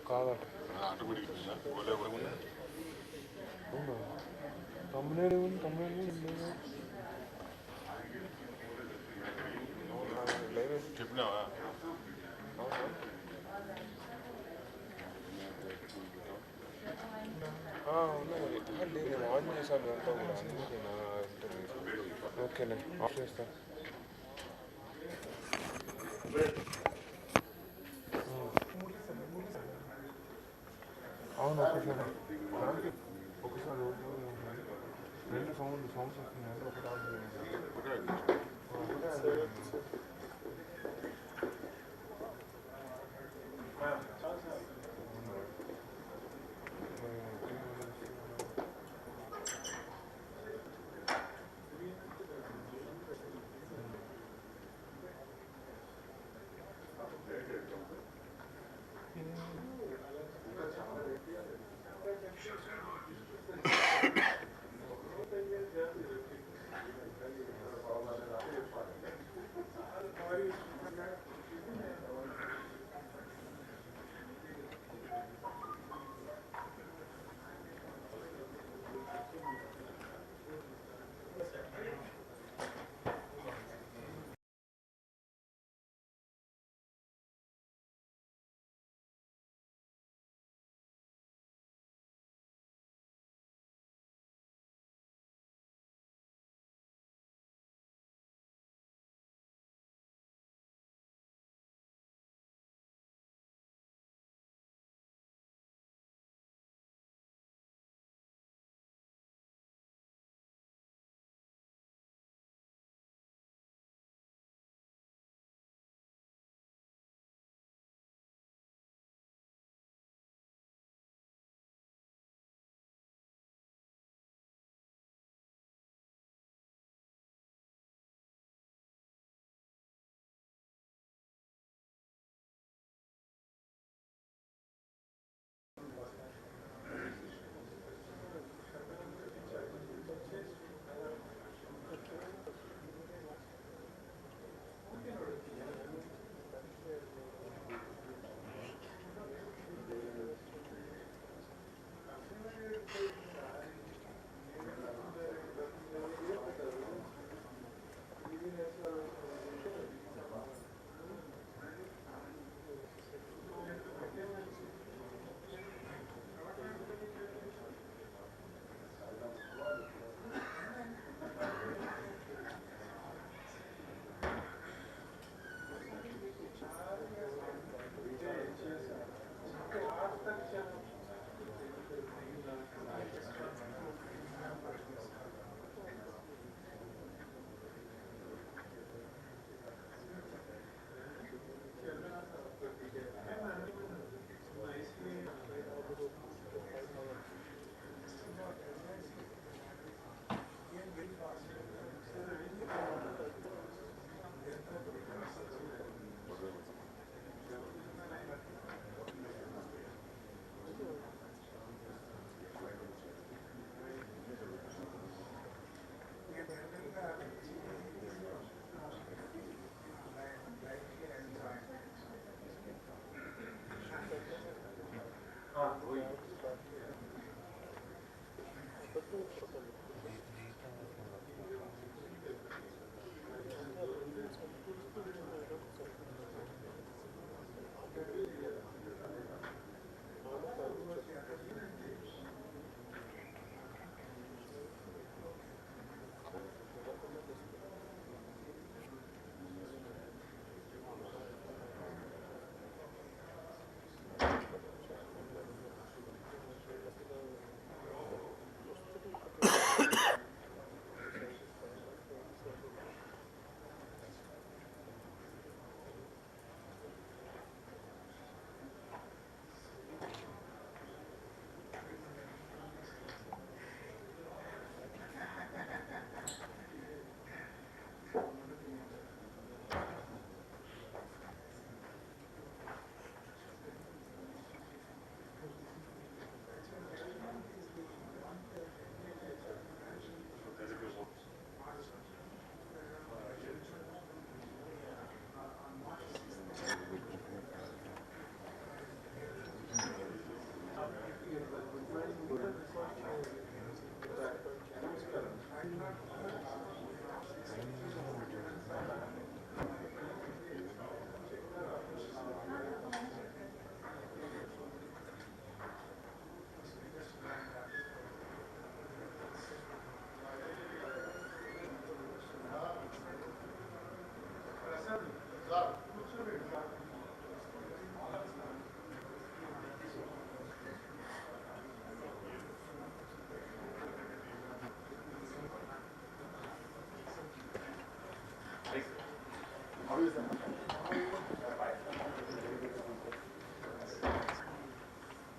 కాదట తమ్ముడు చెప్పినావా ఉన్నాయి. నేను ఆన్ చేశాను అంతా కూడా అందుకే నా ఓకేనే ఆఫ్ చేస్తా. అవును ఒకసారి రెండు సౌండ్స్ వస్తున్నాయి ఒకటి ఆన్ చేయండి.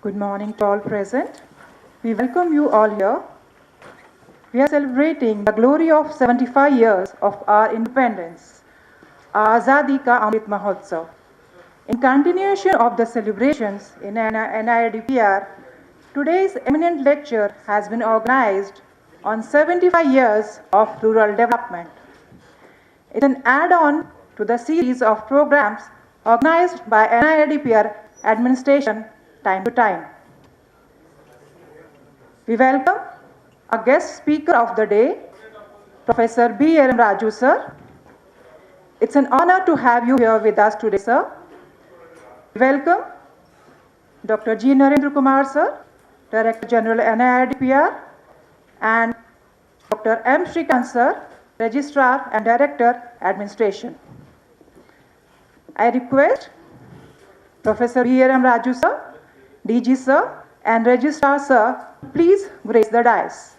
Good morning to all present. We welcome you all here. We are celebrating the glory of 75 years of our independence, our Azadi Ka Amrit Mahotsav. In continuation of the celebrations in NIRD&PR, today's eminent lecture has been organized on 75 years of rural development. It's an add-on to the series of programs organized by NIRD&PR administration time to time. We welcome our guest speaker of the day, Professor B. Yerram Raju, sir. It's an honor to have you here with us today, sir. Welcome Dr. G. Narendra Kumar, sir, Director General NIRD&PR, and Dr. M. Shrikant, sir, Registrar and Director, Administration. I request Professor B. Yerram Raju, sir, DG, sir, and Registrar, sir, please grace the dais.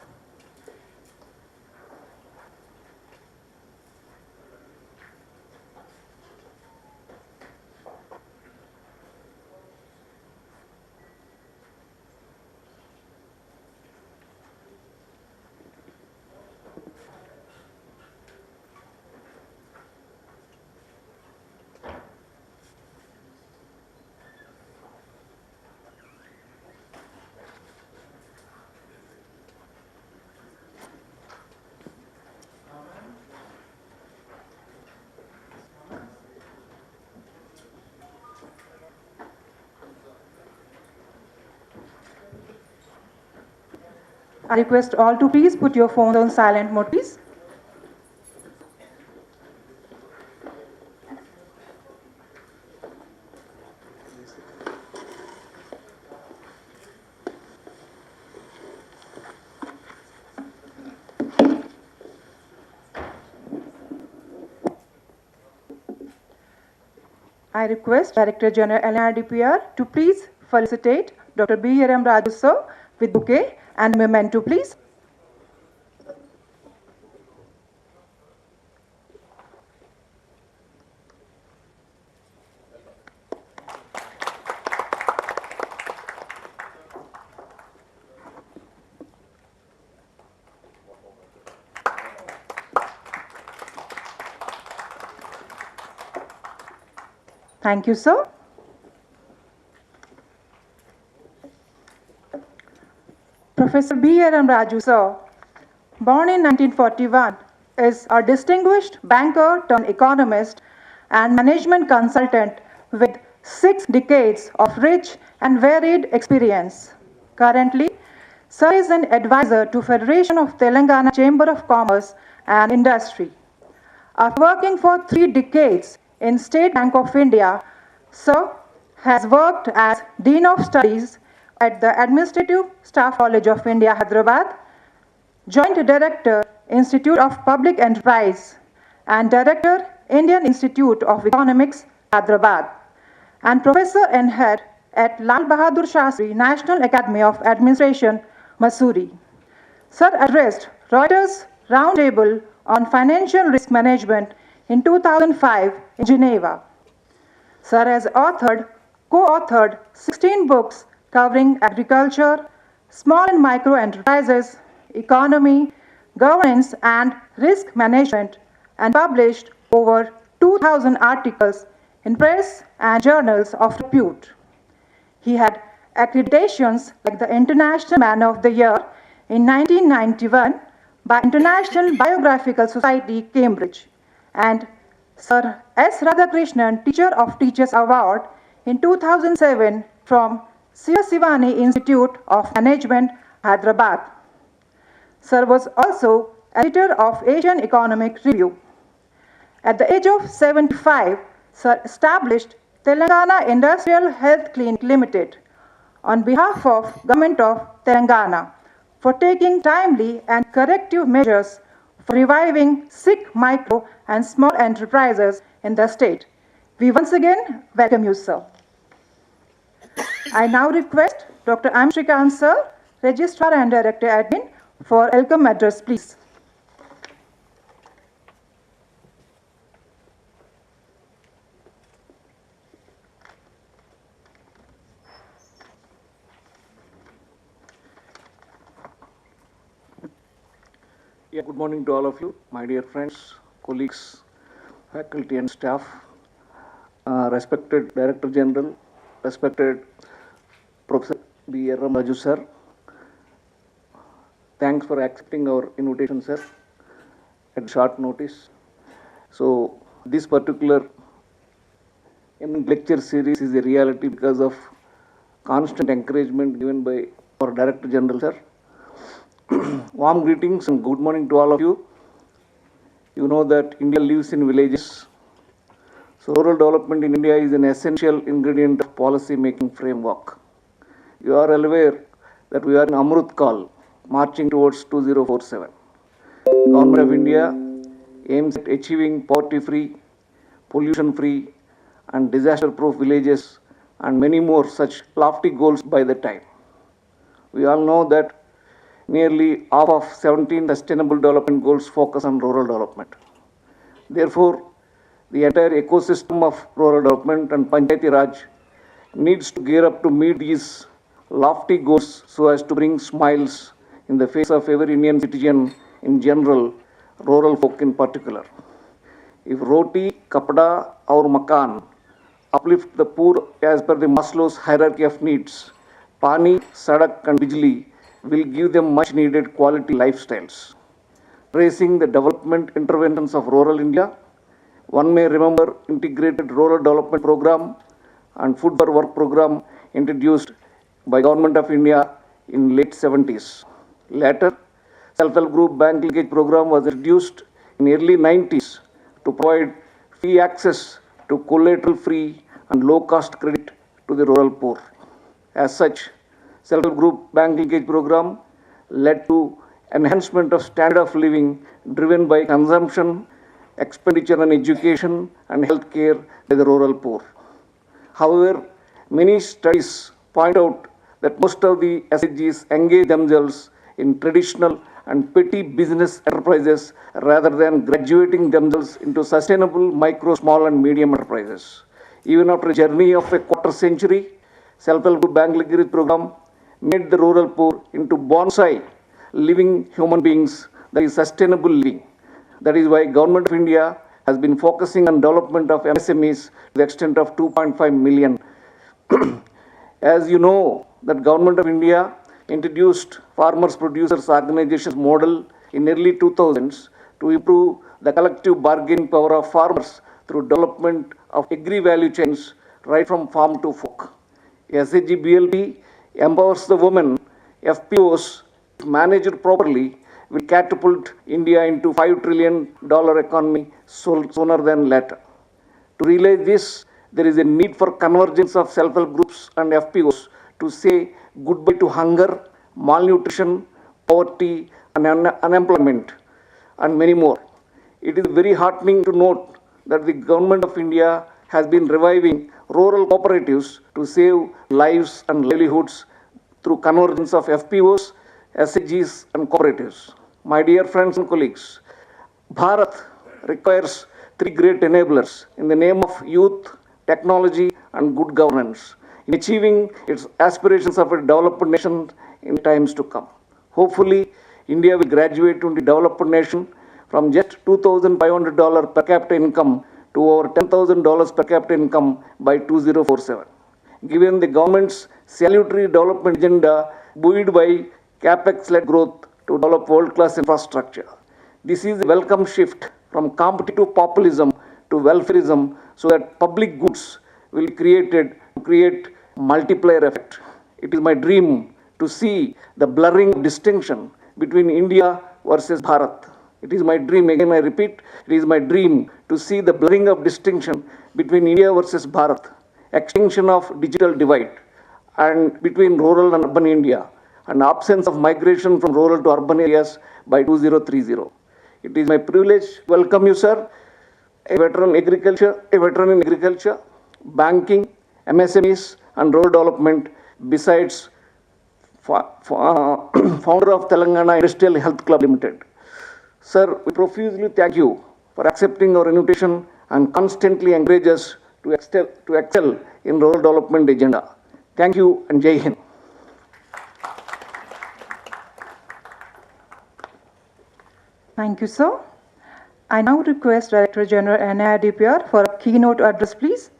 I request all to please put your phones on silent mode, please. I request Director General NIRD&PR to please felicitate Dr. B. Yerram Raju, sir, with bouquet and memento, please. Thank you, sir. Professor B. Yerram Raju, sir, born in 1941, is a distinguished banker turned economist and management consultant with 6 decades of rich and varied experience. Currently, Sir is an advisor to Federation of Telangana Chamber of Commerce and Industry. After working for 3 decades in State Bank of India, Sir has worked as Dean of Studies at the Administrative Staff College of India, Hyderabad, Joint Director, Institute of Public Enterprise, and Director, Indian Institute of Economics, Hyderabad, and Professor and Head at Lal Bahadur Shastri National Academy of Administration, Mussoorie. Sir addressed Reuters Roundtable on Financial Risk Management in 2005 in Geneva. Sir has co-authored 16 books covering agriculture, small and micro enterprises, economy, governance, and risk management, and published over 2,000 articles in press and journals of repute. He had accreditations like the International Man of the Year in 1991 by International Biographical Society, Cambridge, and Sir S. Radhakrishnan Teacher of Teachers Award in 2007 from Sivasivani Institute of Management, Hyderabad. Sir was also editor of Asian Economic Review. At the age of 75, Sir established Telangana Industrial Health Clinic Limited on behalf of Government of Telangana for taking timely and corrective measures for reviving sick micro and small enterprises in the state. We once again welcome you, sir. I now request Dr. M. Shrikant, sir, Registrar and Director Admin, for welcome address, please. Yeah, good morning to all of you, my dear friends, colleagues, faculty and staff, respected Director General, respected Professor Yerram Raju sir. Thanks for accepting our invitation, sir, at short notice. So this particular lecture series is a reality because of constant encouragement given by our Director General, sir. Warm greetings and good morning to all of you. You know that India lives in villages. So rural development in India is an essential ingredient of policy making framework. You are aware that we are in Amrut Kal, marching towards 2047. Government of India aims at achieving poverty-free, pollution-free and disaster-proof villages and many more such lofty goals by the time. We all know that nearly half of 17 Sustainable Development Goals focus on rural development. Therefore, the entire ecosystem of rural development and Panchayati Raj needs to gear up to meet these lofty goals so as to bring smiles in the face of every Indian citizen in general, rural folk in particular. If roti, kapda or makan uplift the poor as per the Maslow's hierarchy of needs, pani, sadak and bijli will give them much needed quality lifestyles. Tracing the development interventions of rural India, one may remember integrated rural development program and food for work program introduced by Government of India in late 70s. Later, self-help group bank linkage program was introduced in early 90s to provide free access to collateral-free and low-cost credit to the rural poor. As such, self-help group bank linkage program led to enhancement of standard of living driven by consumption, expenditure on education and health care by the rural poor. However, many studies point out that most of the SHGs engage themselves in traditional and petty business enterprises rather than graduating themselves into sustainable micro, small and medium enterprises. Even after a journey of a quarter century, self-help group bank linkage program made the rural poor into bonsai living human beings, that is sustainable living. That is why Government of India has been focusing on development of MSMEs to the extent of 2.5 million. As you know, that Government of India introduced Farmers Producers Organizations model in early 2000s to improve the collective bargaining power of farmers through development of agri-value chains right from farm to fork. SHG BLP empowers the women FPOs, managed properly, will catapult India into $5 trillion economy sooner than later. To realize this, there is a need for convergence of self-help groups and FPOs to say goodbye to hunger, malnutrition, poverty, and unemployment, and many more. It is very heartening to note that the Government of India has been reviving rural cooperatives to save lives and livelihoods through convergence of FPOs, SHGs, and cooperatives. My dear friends and colleagues, Bharat requires three great enablers in the name of youth, technology, and good governance in achieving its aspirations of a developed nation in times to come. Hopefully, India will graduate to a developed nation from just $2,500 per capita income to over $10,000 per capita income by 2047. Given the government's salutary development agenda buoyed by capex-led growth to develop world-class infrastructure. This is a welcome shift from competitive populism to welfareism so that public goods will be created to create multiplier effect. It is my dream to see the blurring distinction between India versus Bharat. It is my dream, again I repeat, it is my dream to see the blurring of distinction between India versus Bharat, extinction of digital divide, and between rural and urban India, and absence of migration from rural to urban areas by 2030. It is my privilege to welcome you, sir, a veteran in agriculture, banking, MSMEs, and rural development, besides founder of Telangana Industrial Health Club Limited. Sir, we profusely thank you for accepting our invitation and constantly encourage us to excel in rural development agenda. Thank you and Jai Hind. Thank you, sir. I now request Director General NIRD&PR for a keynote address, please.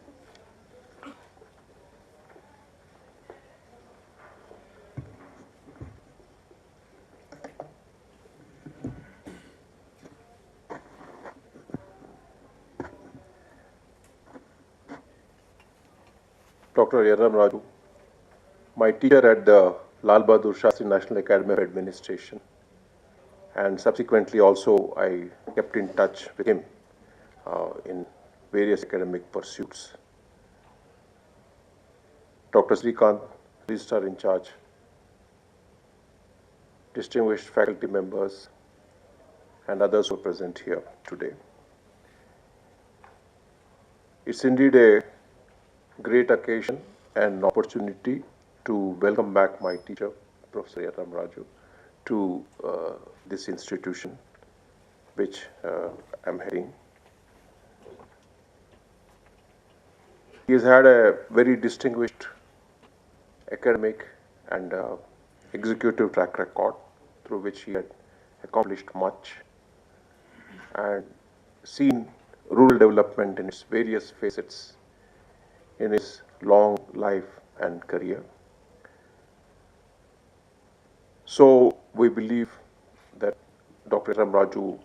Dr. Yerram Raju, my teacher at the Lal Bahadur Shastri National Academy of Administration, and subsequently also I kept in touch with him in various academic pursuits. Dr. Srikanth, Registrar in Charge, distinguished faculty members, and others who are present here today. It's indeed a great occasion and opportunity to welcome back my teacher, Professor Yerram Raju, to this institution, which I'm heading. He has had a very distinguished academic and executive track record through which he had accomplished much and seen rural development in its various facets in his long life and career. So we believe that Dr. Yerram Raju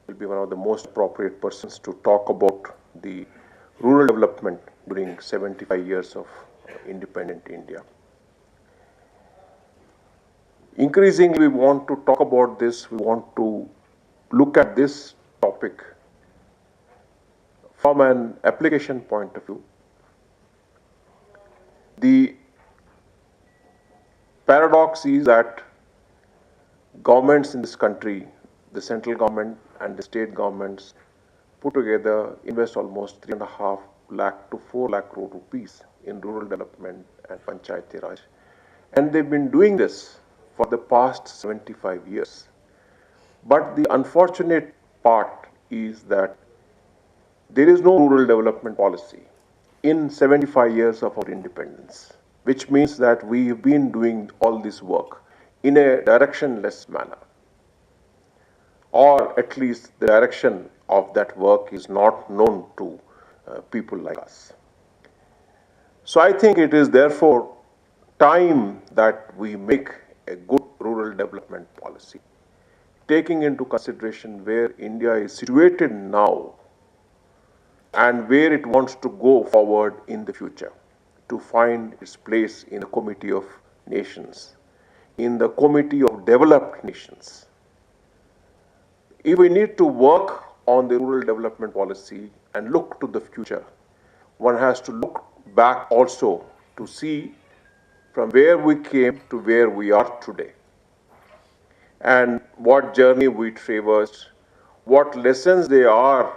will be one of the most appropriate persons to talk about the rural development during 75 years of independent India. Increasingly, we want to talk about this, we want to look at this topic from an application point of view. The paradox is that governments in this country, the central government and the state governments put together invest almost 3.5 lakh to 4 lakh crore rupees in rural development and Panchayati Raj. And they've been doing this for the past 75 years. But the unfortunate part is that there is no rural development policy in 75 years of our independence, which means that we've been doing all this work in a directionless manner, or at least the direction of that work is not known to people like us. So I think it is therefore time that we make a good rural development policy, taking into consideration where India is situated now and where it wants to go forward in the future to find its place in the Committee of Nations, in the Committee of Developed Nations. If we need to work on the rural development policy and look to the future, one has to look back also to see from where we came to where we are today, and what journey we traversed, what lessons there are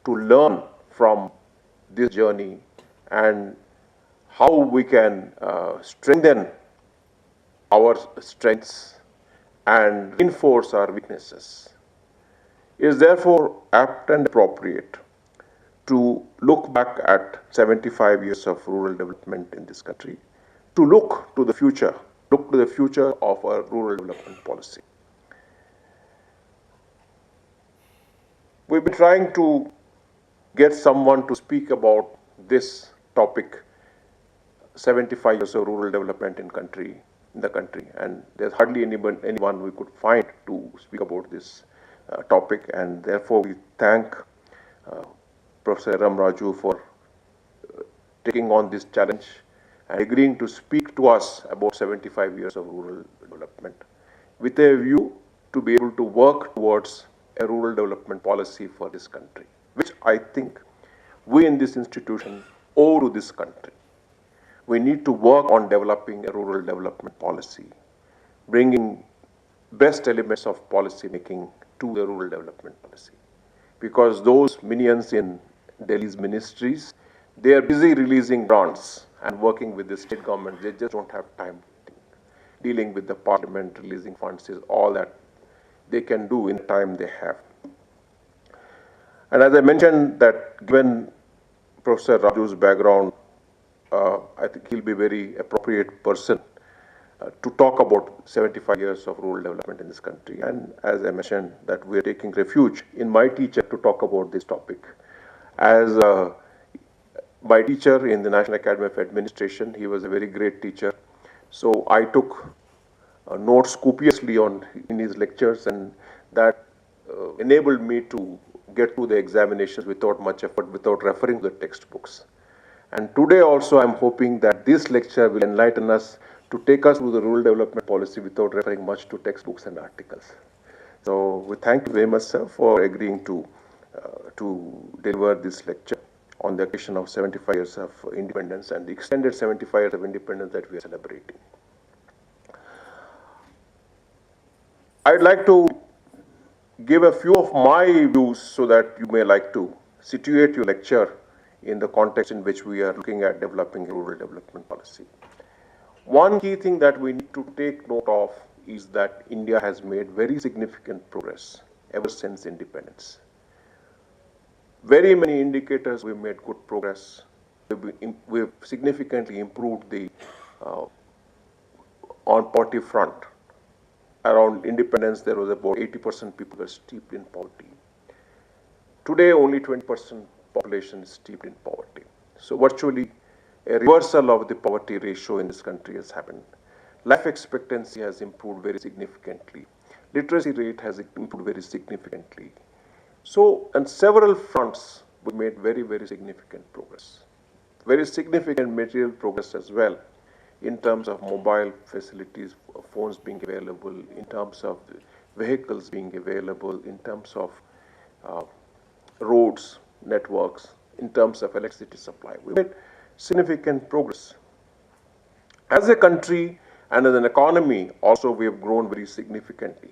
to learn from this journey, and how we can strengthen our strengths and reinforce our weaknesses. It is therefore apt and appropriate to look back at 75 years of rural development in this country, to look to the future of our rural development policy. We've been trying to get someone to speak about this topic, 75 years of rural development in the country, and there's hardly anyone we could find to speak about this topic, and therefore we thank Professor Yerram Raju for taking on this challenge and agreeing to speak to us about 75 years of rural development with a view to be able to work towards a rural development policy for this country, which I think we in this institution owe to this country. We need to work on developing a rural development policy, bringing best elements of policy making to the rural development policy. Because those minions in Delhi's ministries, they are busy releasing grants and working with the state government. They just don't have time. Dealing with the parliament, releasing funds is all that they can do in the time they have. And as I mentioned, that given Professor Raju's background, I think he'll be a very appropriate person to talk about 75 years of rural development in this country. And as I mentioned, that we are taking refuge in my teacher to talk about this topic. As my teacher in the National Academy of Administration, he was a very great teacher. So I took notes copiously in his lectures, and that enabled me to get through the examinations without much effort, without referring to the textbooks. And today also I'm hoping that this lecture will enlighten us to take us through the rural development policy without referring much to textbooks and articles. So we thank you very much, sir, for agreeing to deliver this lecture on the occasion of 75 years of independence and the extended 75 years of independence that we are celebrating. I'd like to give a few of my views so that you may like to situate your lecture in the context in which we are looking at developing a rural development policy. One key thing that we need to take note of is that India has made very significant progress ever since independence. Very many indicators we've made good progress. We've significantly improved the on poverty front. Around independence, there was about 80% people were steeped in poverty. Today, only 20% population is steeped in poverty. So virtually a reversal of the poverty ratio in this country has happened. Life expectancy has improved very significantly. Literacy rate has improved very significantly. So on several fronts, we made very, very significant progress. Very significant material progress as well, in terms of mobile facilities, phones being available, in terms of vehicles being available, in terms of roads, networks, in terms of electricity supply. We made significant progress. As a country and as an economy, also we have grown very significantly.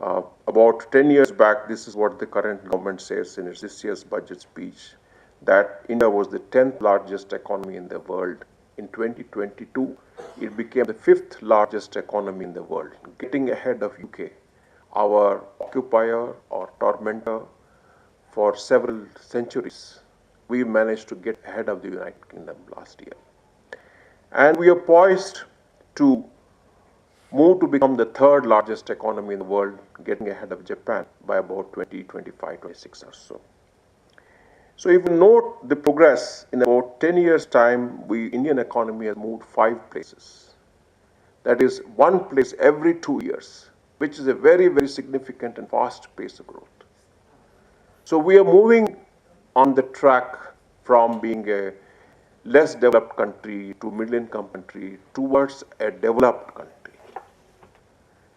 About 10 years back, this is what the current government says in its this year's budget speech, that India was the 10th largest economy in the world. In 2022, it became the 5th largest economy in the world, getting ahead of UK, our occupier or tormentor for several centuries. We managed to get ahead of the United Kingdom last year. And we are poised to move to become the 3rd largest economy in the world, getting ahead of Japan by about 2025, 26 or so. So if you note the progress, in about 10 years' time, Indian economy has moved 5 places. That is 1 place every 2 years, which is a very, very significant and fast pace of growth. So we are moving on the track from being a less developed country to middle income country towards a developed country.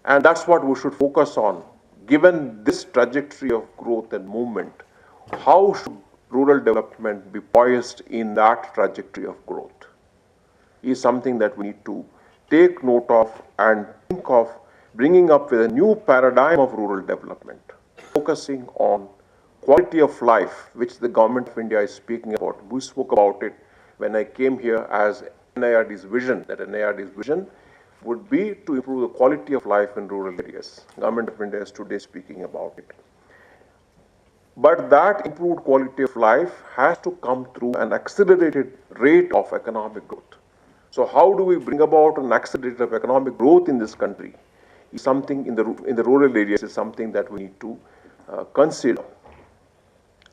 And that's what we should focus on. Given this trajectory of growth and movement, how should rural development be poised in that trajectory of growth is something that we need to take note of and think of bringing up with a new paradigm of rural development, focusing on quality of life, which the government of India is speaking about. We spoke about it when I came here as NIRD's vision, that NIRD's vision would be to improve the quality of life in rural areas. Government of India is today speaking about it. But that improved quality of life has to come through an accelerated rate of economic growth. So how do we bring about an accelerated of economic growth in this country? Is something in the rural areas is something that we need to consider.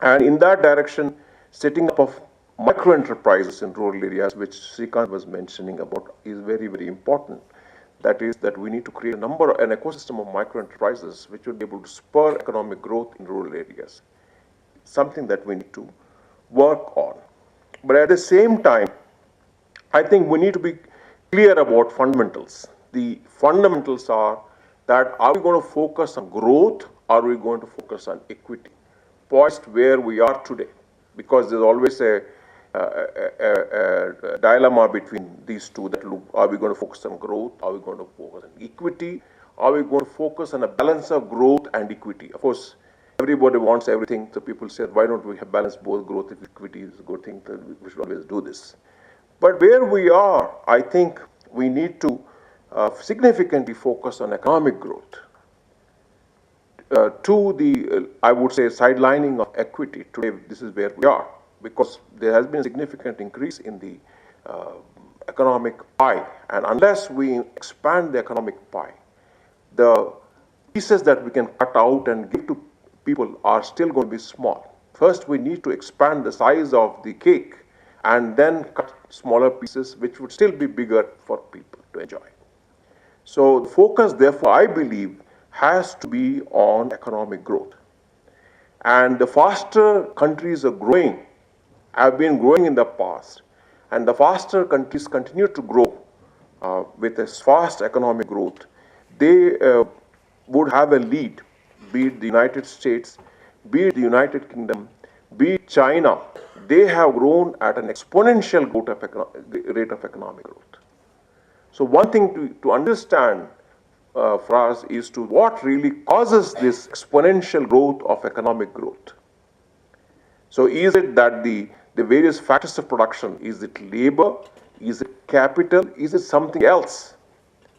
And in that direction, setting up of micro enterprises in rural areas, which Srikanth was mentioning about, is very, very important. That is that we need to create an ecosystem of micro enterprises which will be able to spur economic growth in rural areas. Something that we need to work on. But at the same time, I think we need to be clear about fundamentals. The fundamentals are that are we going to focus on growth or are we going to focus on equity? Poised where we are today, because there's always a dilemma between these two, that look, are we going to focus on growth, are we going to focus on equity, are we going to focus on a balance of growth and equity? Of course, everybody wants everything, so people say, why don't we have balance both growth and equity? Is a good thing, we should always do this. But where we are, I think we need to significantly focus on economic growth. To the, I would say, sidelining of equity. Today, this is where we are, because there has been a significant increase in the economic pie. And unless we expand the economic pie, the pieces that we can cut out and give to people are still going to be small. First, we need to expand the size of the cake and then cut smaller pieces, which would still be bigger for people to enjoy. So the focus, therefore, I believe, has to be on economic growth. And the faster countries are growing, have been growing in the past, and the faster countries continue to grow with a fast economic growth, they would have a lead, be it the United States, be it the United Kingdom, be it China. They have grown at an exponential rate of economic growth. So one thing to understand for us is to what really causes this exponential growth of economic growth. So is it that the various factors of production, is it labor, is it capital, is it something else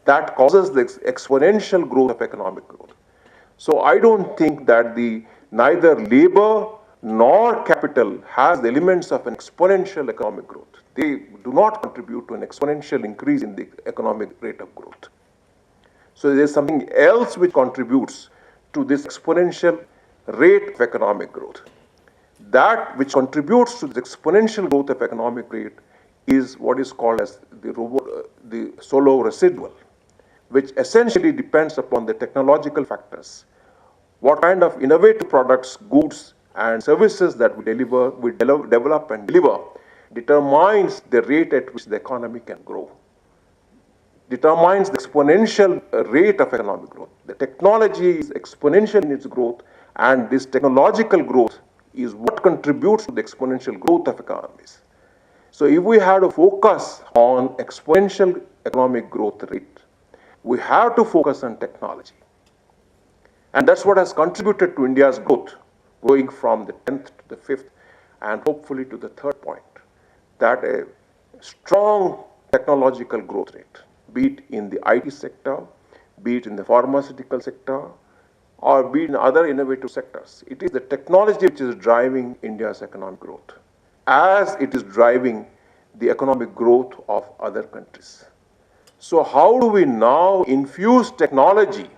that causes the exponential growth of economic growth? So I don't think that neither labor nor capital has the elements of an exponential economic growth. They do not contribute to an exponential increase in the economic rate of growth. So there's something else which contributes to this exponential rate of economic growth. That which contributes to the exponential growth of economic rate is what is called as the solo residual, which essentially depends upon the technological factors. What kind of innovative products, goods, and services that we develop and deliver determines the rate at which the economy can grow, determines the exponential rate of economic growth. The technology is exponential in its growth, and this technological growth is what contributes to the exponential growth of economies. So if we have to focus on exponential economic growth rate, we have to focus on technology. And that's what has contributed to India's growth, going from the 10th to the 5th, and hopefully to the 3rd point, that a strong technological growth rate, be it in the IT sector, be it in the pharmaceutical sector, or be it in other innovative sectors. It is the technology which is driving India's economic growth, as it is driving the economic growth of other countries. So how do we now infuse technology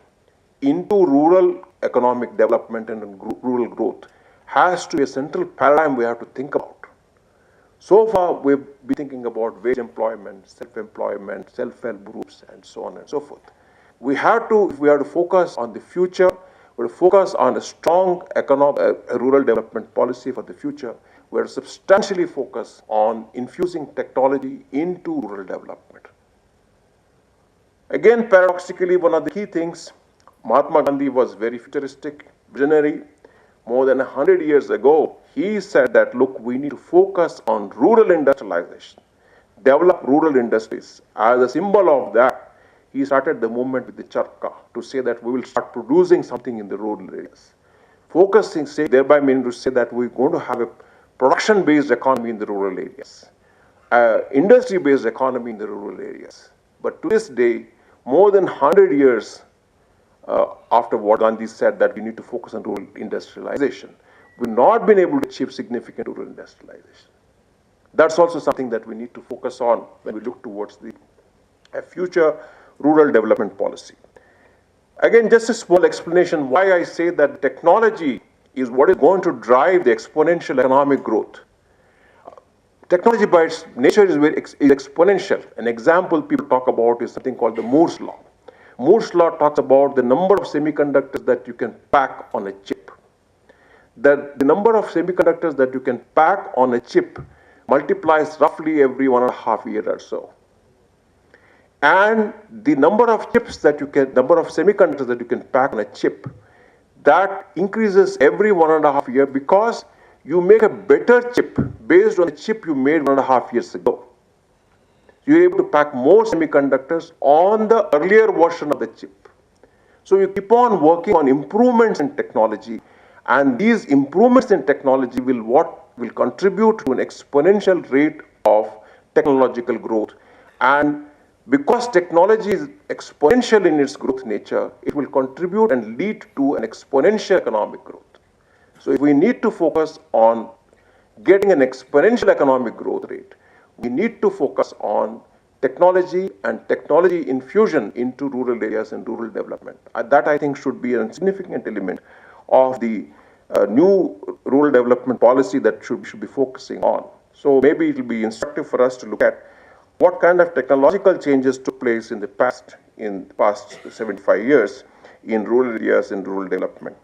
into rural economic development and rural growth has to be a central paradigm we have to think about. So far, we've been thinking about wage employment, self-employment, self-help groups, and so on and so forth. If we have to focus on the future, we have to focus on a strong rural development policy for the future. We have to substantially focus on infusing technology into rural development. Again, paradoxically, one of the key things, Mahatma Gandhi was very futuristic, visionary. More than 100 years ago, he said that, look, we need to focus on rural industrialization, develop rural industries. As a symbol of that, he started the movement with the charkha to say that we will start producing something in the rural areas. Focusing, thereby meaning to say that we're going to have a production-based economy in the rural areas, industry-based economy in the rural areas. But to this day, more than 100 years after what Gandhi said that we need to focus on rural industrialization, we've not been able to achieve significant rural industrialization. That's also something that we need to focus on when we look towards a future rural development policy. Again, just a small explanation why I say that technology is what is going to drive the exponential economic growth. Technology by its nature is exponential. An example people talk about is something called the Moore's Law. Moore's Law talks about the number of semiconductors that you can pack on a chip. The number of semiconductors that you can pack on a chip multiplies roughly every 1.5 years or so. And the number of semiconductors that you can pack on a chip, that increases every 1.5 years because you make a better chip based on the chip you made 1.5 years ago. You're able to pack more semiconductors on the earlier version of the chip. So you keep on working on improvements in technology, and these improvements in technology will contribute to an exponential rate of technological growth. And because technology is exponential in its growth nature, it will contribute and lead to an exponential economic growth. So if we need to focus on getting an exponential economic growth rate, we need to focus on technology and technology infusion into rural areas and rural development. That, I think, should be a significant element of the new rural development policy that should be focusing on. So maybe it will be instructive for us to look at what kind of technological changes took place in the past 75 years in rural areas and rural development.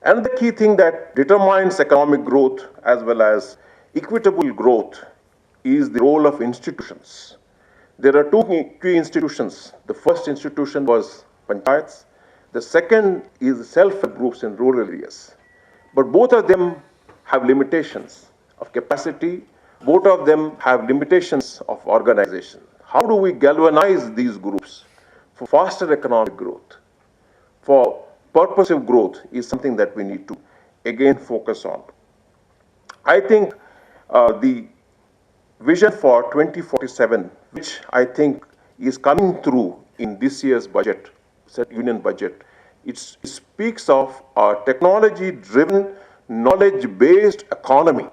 Another key thing that determines economic growth as well as equitable growth is the role of institutions. There are two key institutions. The first institution was panchayats. The second is self-help groups in rural areas. But both of them have limitations of capacity. Both of them have limitations of organization. How do we galvanize these groups for faster economic growth, for purposive growth is something that we need to, again, focus on. I think the vision for 2047, which I think is coming through in this year's budget, union budget, it speaks of a technology-driven, knowledge-based economy.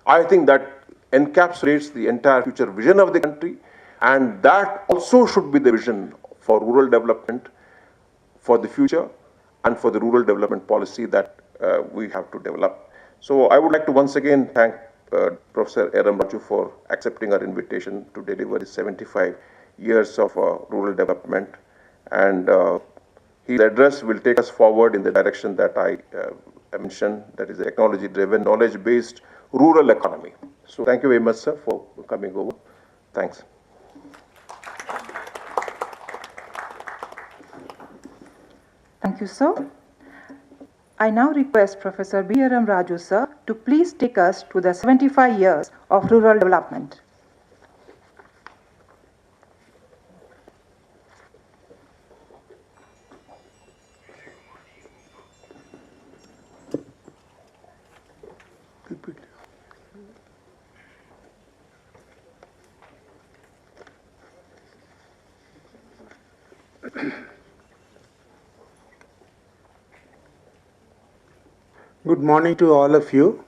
I think that encapsulates the entire future vision of the country, and that also should be the vision for rural development for the future and for the rural development policy that we have to develop. So I would like to once again thank Professor Yerram Raju for accepting our invitation to deliver his 75 years of rural development. And his address will take us forward in the direction that I mentioned, that is a technology-driven, knowledge-based rural economy. So thank you very much, sir, for coming over. Thanks. Thank you, sir. I now request Professor B. Yerram Raju, sir, to please take us to the 75 years of rural development. Good morning to all of you.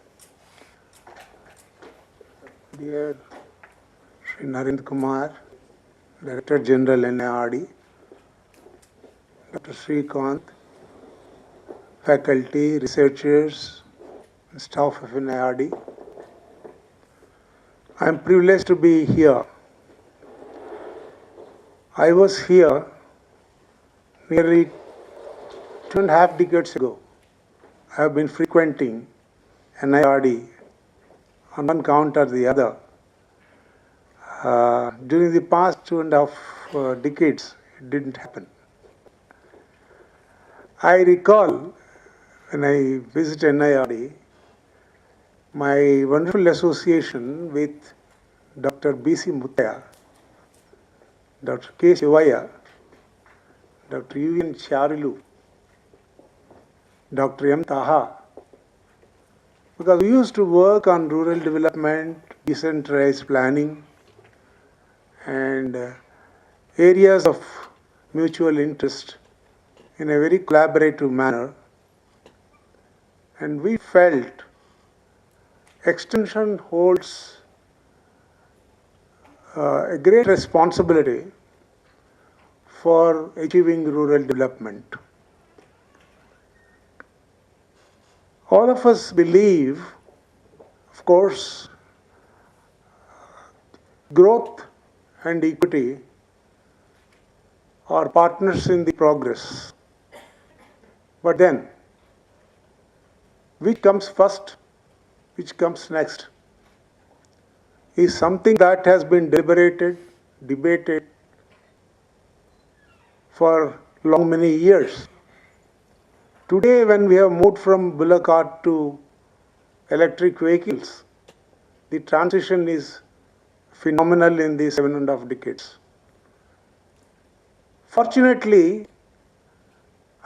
Dear Shri Narendra Kumar, Director General NIRD, Dr. Srikanth, faculty, researchers, and staff of NIRD. I am privileged to be here. I was here nearly 2.5 decades ago. I have been frequenting NIRD on one count or the other. During the past 2.5 decades, it didn't happen. I recall when I visited NIRD, my wonderful association with Dr. B.C. Muttaya, Dr. K. Shivaya, Dr. U.N. Charilu, Dr. M. Taha, because we used to work on rural development, decentralized planning, and areas of mutual interest in a very collaborative manner. And we felt extension holds a great responsibility for achieving rural development. All of us believe, of course, growth and equity are partners in the progress. But then, which comes first, which comes next, is something that has been deliberated, debated for long many years. Today, when we have moved from bullock cart to electric vehicles, the transition is phenomenal in these 7.5 decades. Fortunately,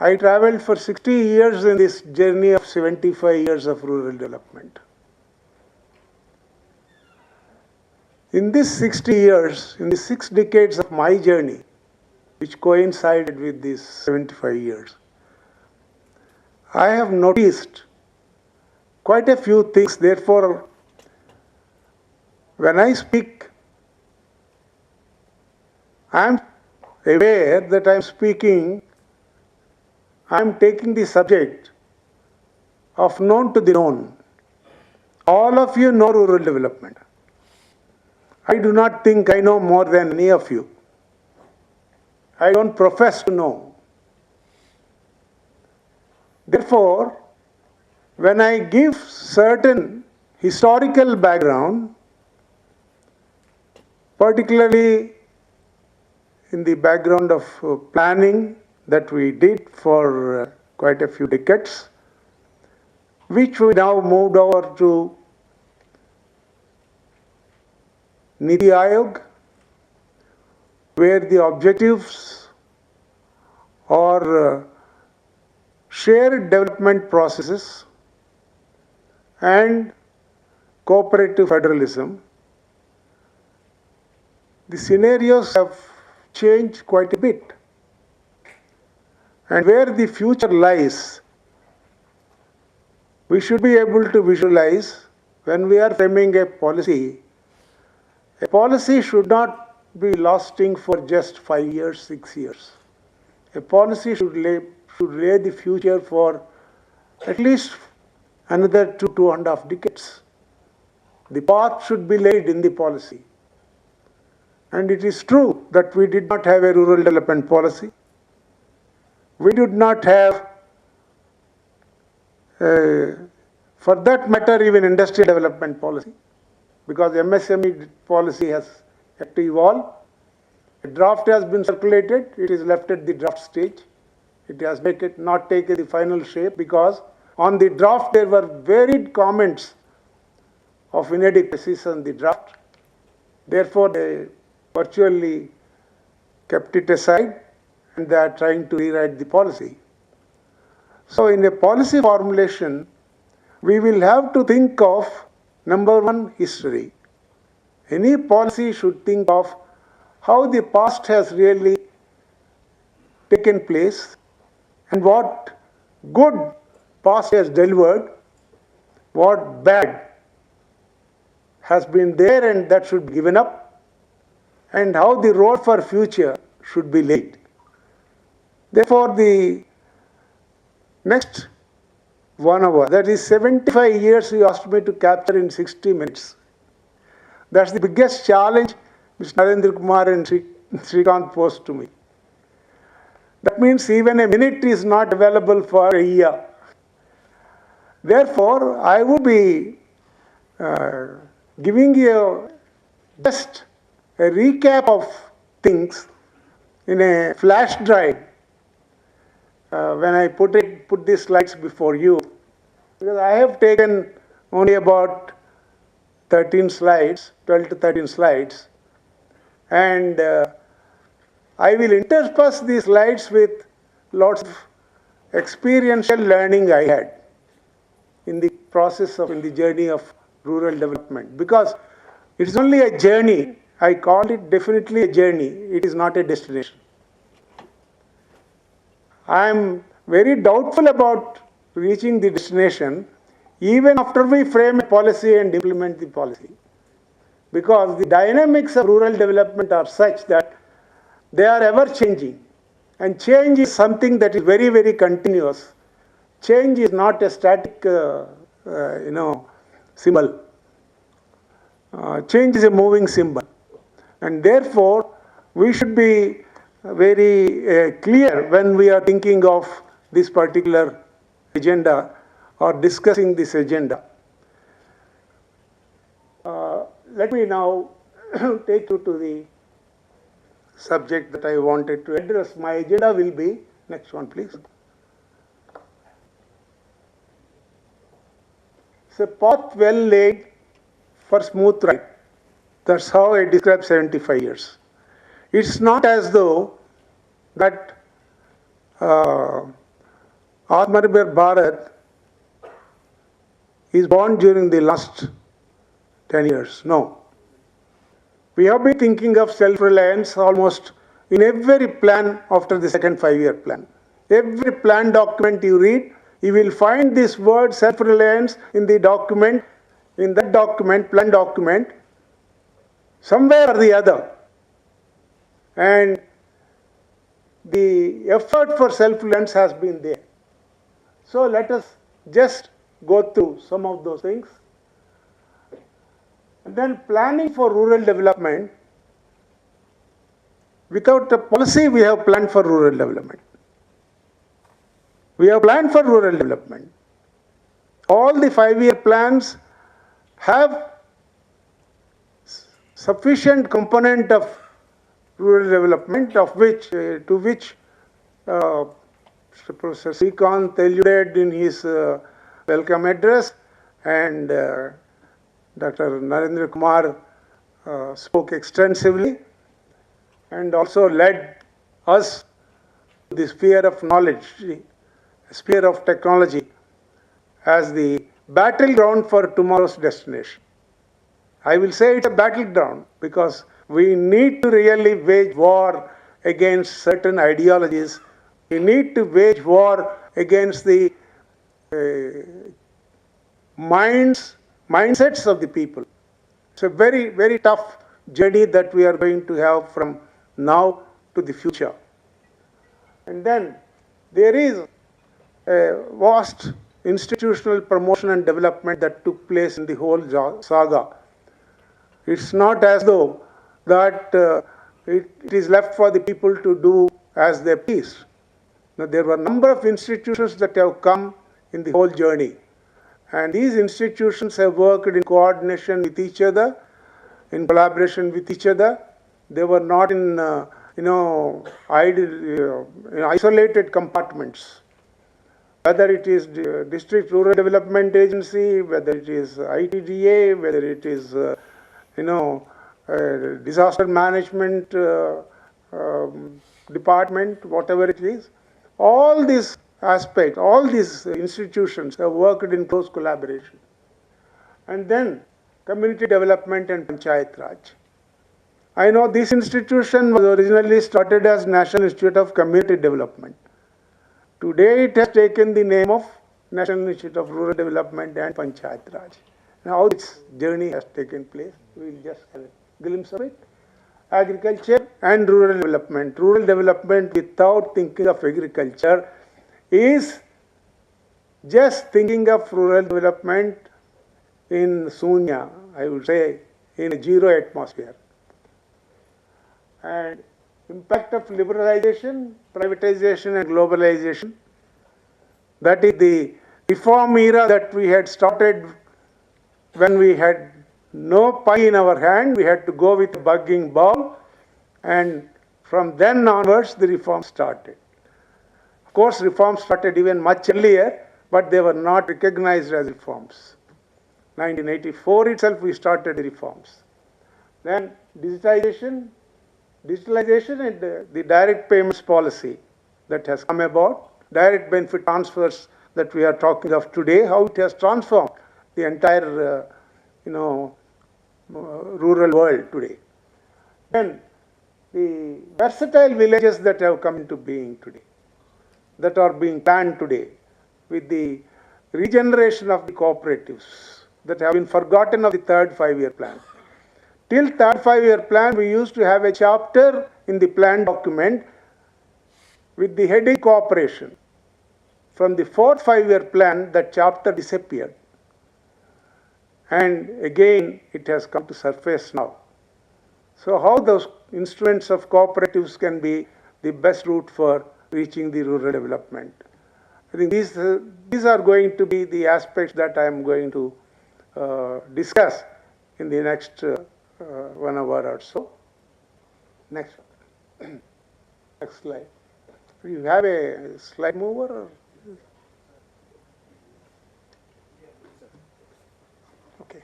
I traveled for 60 years in this journey of 75 years of rural development. In these 60 years, in the 6 decades of my journey, which coincided with these 75 years, I have noticed quite a few things. Therefore, when I speak, I am aware that I am speaking, I am taking the subject of known to the known. All of you know rural development. I do not think I know more than any of you. I don't profess to know. Therefore, when I give certain historical background, particularly in the background of planning that we did for quite a few decades, which we now moved over to Niti Aayog, where the objectives are shared development processes and cooperative federalism. The scenarios have changed quite a bit. And where the future lies, we should be able to visualize when we are framing a policy. A policy should not be lasting for just 5 years, 6 years. A policy should lay the future for at least another 2.5 decades. The path should be laid in the policy. And it is true that we did not have a rural development policy. We did not have, for that matter, even industrial development policy, because MSME policy has yet to evolve. A draft has been circulated. It is left at the draft stage. It has not taken the final shape, because on the draft there were varied comments of inadequacies on the draft. Therefore, they virtually kept it aside, and they are trying to rewrite the policy. So in a policy formulation, we will have to think of, number one, history. Any policy should think of how the past has really taken place and what good past has delivered, what bad has been there and that should be given up, and how the road for future should be laid. Therefore, the next 1 hour, that is 75 years, you asked me to capture in 60 minutes. That's the biggest challenge Mr. Narendra Kumar and Srikant posed to me. That means even a minute is not available for a year. Therefore, I would be giving you just a recap of things in a flash drive when I put these slides before you, because I have taken only about 13 slides, 12 to 13 slides, and I will intersperse these slides with lots of experiential learning I had in the process of, in the journey of rural development. Because it's only a journey. I call it definitely a journey. It is not a destination. I am very doubtful about reaching the destination even after we frame a policy and implement the policy. Because the dynamics of rural development are such that they are ever changing. And change is something that is very, very continuous. Change is not a static, symbol. Change is a moving symbol. And therefore, we should be very clear when we are thinking of this particular agenda or discussing this agenda. Let me now take you to the subject that I wanted to address. My agenda will be, next one please. It's a path well laid for smooth ride. That's how I describe 75 years. It's not as though that Atmanirbhar Bharat is born during the last 10 years. No. We have been thinking of self-reliance almost in every plan after the second 5-year plan. Every plan document you read, you will find this word self-reliance in the document, in that document, plan document, somewhere or the other. And the effort for self-reliance has been there. So let us just go through some of those things. And then planning for rural development. Without a policy, we have planned for rural development. We have planned for rural development. All the 5-year plans have sufficient component of rural development, of which, to which Professor Srikanth alluded in his welcome address, and Dr. Narendra Kumar spoke extensively, and also led us to the sphere of knowledge, the sphere of technology, as the battleground for tomorrow's destination. I will say it's a battleground because we need to really wage war against certain ideologies. We need to wage war against the mindsets of the people. It's a very, very tough journey that we are going to have from now to the future. And then there is a vast institutional promotion and development that took place in the whole saga. It's not as though that it is left for the people to do as they please. Now, there were a number of institutions that have come in the whole journey. And these institutions have worked in coordination with each other, in collaboration with each other. They were not in, isolated compartments. Whether it is the District Rural Development Agency, whether it is ITDA, whether it is, disaster management department, whatever it is, all these aspects, all these institutions have worked in close collaboration. And then community development and Panchayat Raj. I know this institution was originally started as National Institute of Community Development. Today it has taken the name of National Institute of Rural Development and Panchayat Raj. Now how this journey has taken place, we will just have a glimpse of it. Agriculture and rural development. Rural development without thinking of agriculture is just thinking of rural development in Sunya, I would say, in a zero atmosphere. And impact of liberalization, privatization and globalization. That is the reform era that we had started when we had no pie in our hand. We had to go with a bugging ball and From then onwards, the reform started. Of course, reforms started even much earlier, but they were not recognized as reforms. 1984 itself, we started the reforms. Then digitalization and the direct payments policy that has come about, direct benefit transfers that we are talking of today, how it has transformed the entire, rural world today. Then the versatile villages that have come into being today, that are being planned today, with the regeneration of the cooperatives that have been forgotten of the third five-year plan. Till third five-year plan, we used to have a chapter in the plan document with the heading cooperation. From the fourth five-year plan, that chapter disappeared. And again, it has come to surface now. So how those instruments of cooperatives can be the best route for reaching the rural development? I think these are going to be the aspects that I am going to discuss in the next 1 hour or so. Next one. Next slide. Do you have a slide mover? Or? Okay.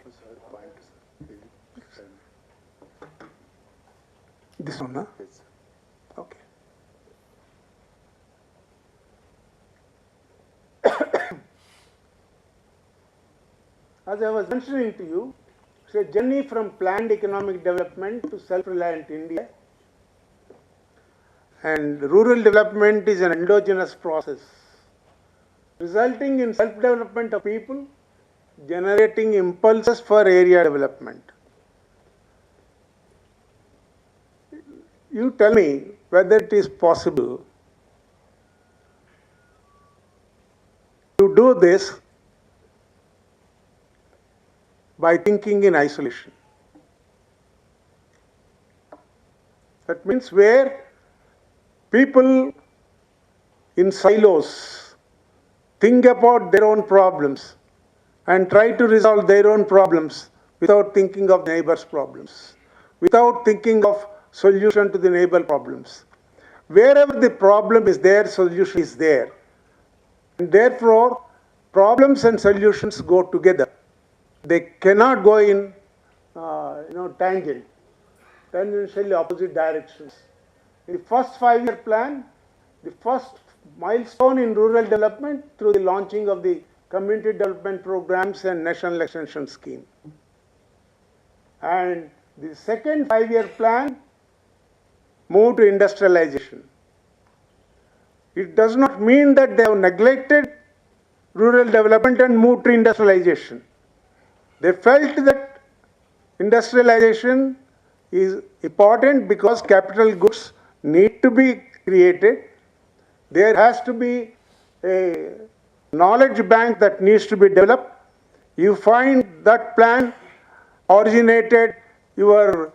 This one, huh? Okay. As I was mentioning to you, it's a journey from planned economic development to self-reliant India. And rural development is an endogenous process, resulting in self-development of people, generating impulses for area development. You tell me whether it is possible to do this by thinking in isolation. That means where people in silos think about their own problems and try to resolve their own problems without thinking of neighbors' problems, without thinking of solution to the neighbor problems. Wherever the problem is there, solution is there. And therefore, problems and solutions go together. They cannot go in, tangentially opposite directions. In the first five-year plan, the first milestone in rural development through the launching of the community development programs and national extension scheme. And the second five-year plan moved to industrialization. It does not mean that they have neglected rural development and moved to industrialization. They felt that industrialization is important because capital goods need to be created. There has to be a knowledge bank that needs to be developed. You find that plan originated your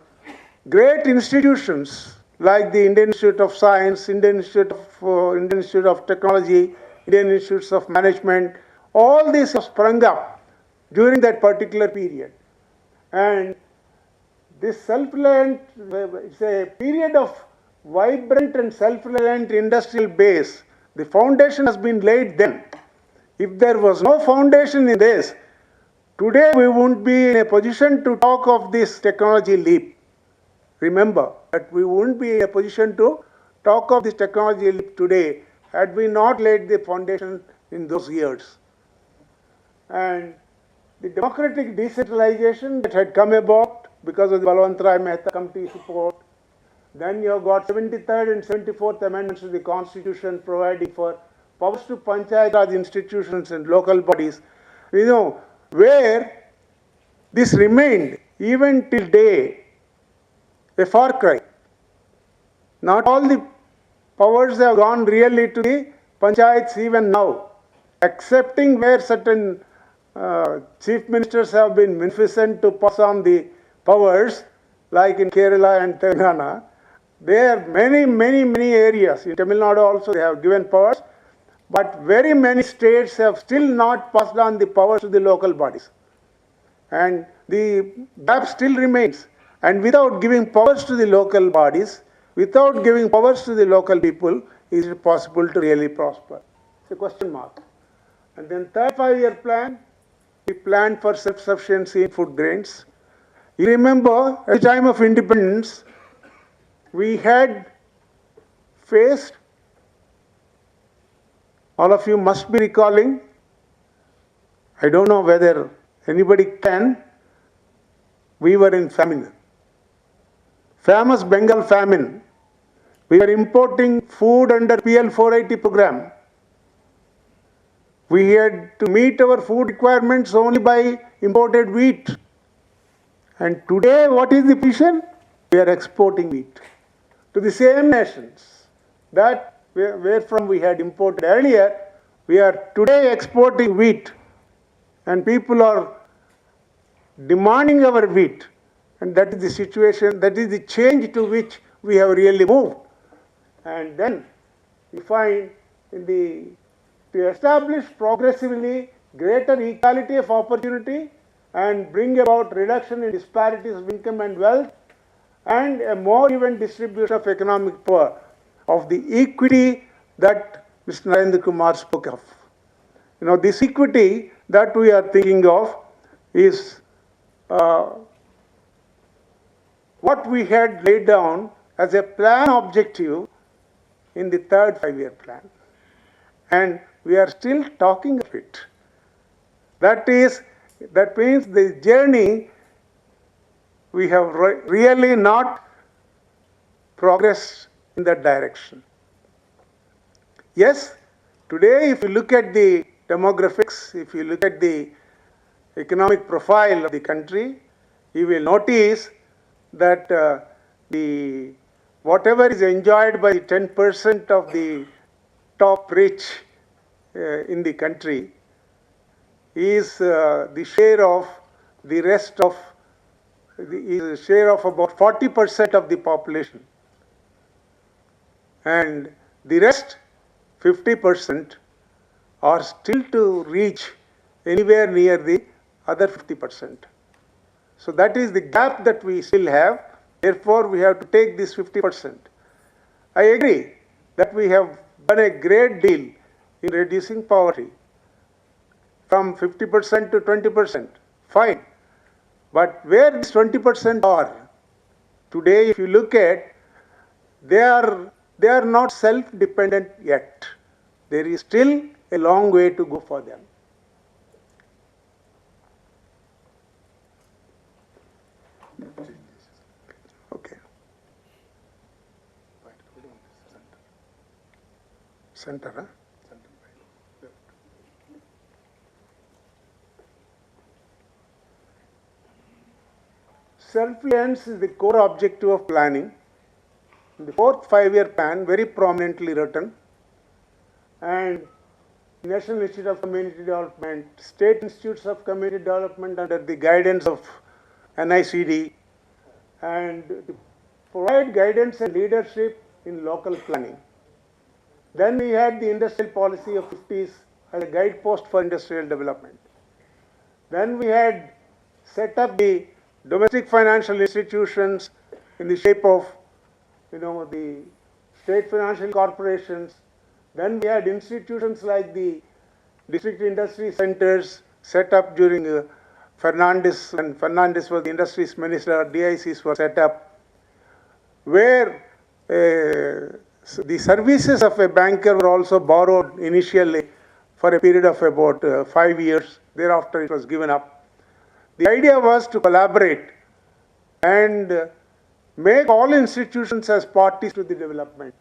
great institutions like the Indian Institute of Science, Indian Institute of Technology, Indian Institutes of Management. All these have sprung up during that particular period. And this self-reliant, it's a period of vibrant and self-reliant industrial base. The foundation has been laid then. If there was no foundation in this, today we wouldn't be in a position to talk of this technology leap. Remember that we wouldn't be in a position to talk of this technology leap today had we not laid the foundation in those years. And the democratic decentralization that had come about because of the Balwantrai Mehta Committee's report. Then you have got 73rd and 74th amendments to the Constitution providing for powers to Panchayat Raj institutions and local bodies. Where this remained even till day a far cry. Not all the powers have gone really to the Panchayats even now, excepting where certain chief ministers have been munificent to pass on the powers, like in Kerala and Telangana. There are many areas. In Tamil Nadu also they have given powers, but very many states have still not passed on the powers to the local bodies. And the gap still remains. And without giving powers to the local bodies, without giving powers to the local people, is it possible to really prosper? It's a question mark. And then third 5-year plan, we planned for self-sufficiency in food grains. You remember, at the time of independence, we had faced, all of you must be recalling, I don't know whether anybody can, we were in famine. Famous Bengal famine. We were importing food under PL 480 program. We had to meet our food requirements only by imported wheat. And today, what is the position? We are exporting wheat to the same nations that where from we had imported earlier. We are today exporting wheat, and people are demanding our wheat. And that is the situation, that is the change to which we have really moved. And then we find to establish progressively greater equality of opportunity and bring about reduction in disparities of income and wealth and a more even distribution of economic power, of the equity that Mr. Narendra Kumar spoke of. You know, this equity that we are thinking of is what we had laid down as a plan objective in the third 5-year plan. And we are still talking of it. That means the journey, we have really not progressed in that direction. Yes, today if you look at the demographics, if you look at the economic profile of the country, you will notice that whatever is enjoyed by 10% of the top rich in the country is the share of the rest of the share of about 40% of the population, and the rest 50% are still to reach anywhere near the other 50%. So that is the gap that we still have. Therefore, we have to take this 50%. I agree that we have done a great deal in reducing poverty from 50% to 20%. Fine. But where these 20% are, today if you look at, they are not self-dependent yet. There is still a long way to go for them. Okay. Center, huh? Self-reliance is the core objective of planning. In the fourth 5-year plan, very prominently written, and National Institute of Community Development, State Institutes of Community Development under the guidance of NICD, and to provide guidance and leadership in local planning. Then we had the industrial policy of 50s as a guidepost for industrial development. Then we had set up the domestic financial institutions in the shape of, the state financial corporations. Then we had institutions like the district industry centers set up during Fernandez, when Fernandez was the industries minister, DICs were set up, where the services of a banker were also borrowed initially for a period of about 5 years. Thereafter it was given up. The idea was to collaborate and make all institutions as parties to the development.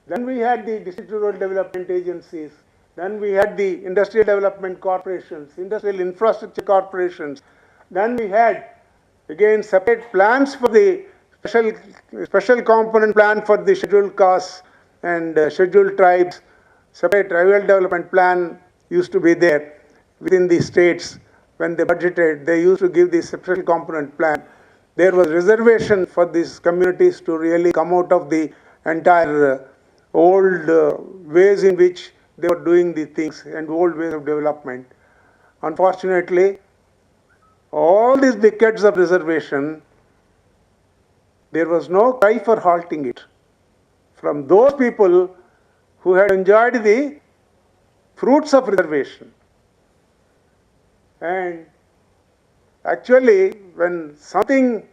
Then we had the district rural development agencies. Then we had the industrial development corporations, industrial infrastructure corporations. Then we had, again, separate plans for the special component plan for the scheduled castes and scheduled tribes. Separate rural development plan used to be there within the states. When they budgeted, they used to give the special component plan. There was reservation for these communities to really come out of the entire old ways in which they were doing the things and old ways of development. Unfortunately, all these decades of reservation, there was no cry for halting it. from those people who had enjoyed the fruits of reservation. And actually, when something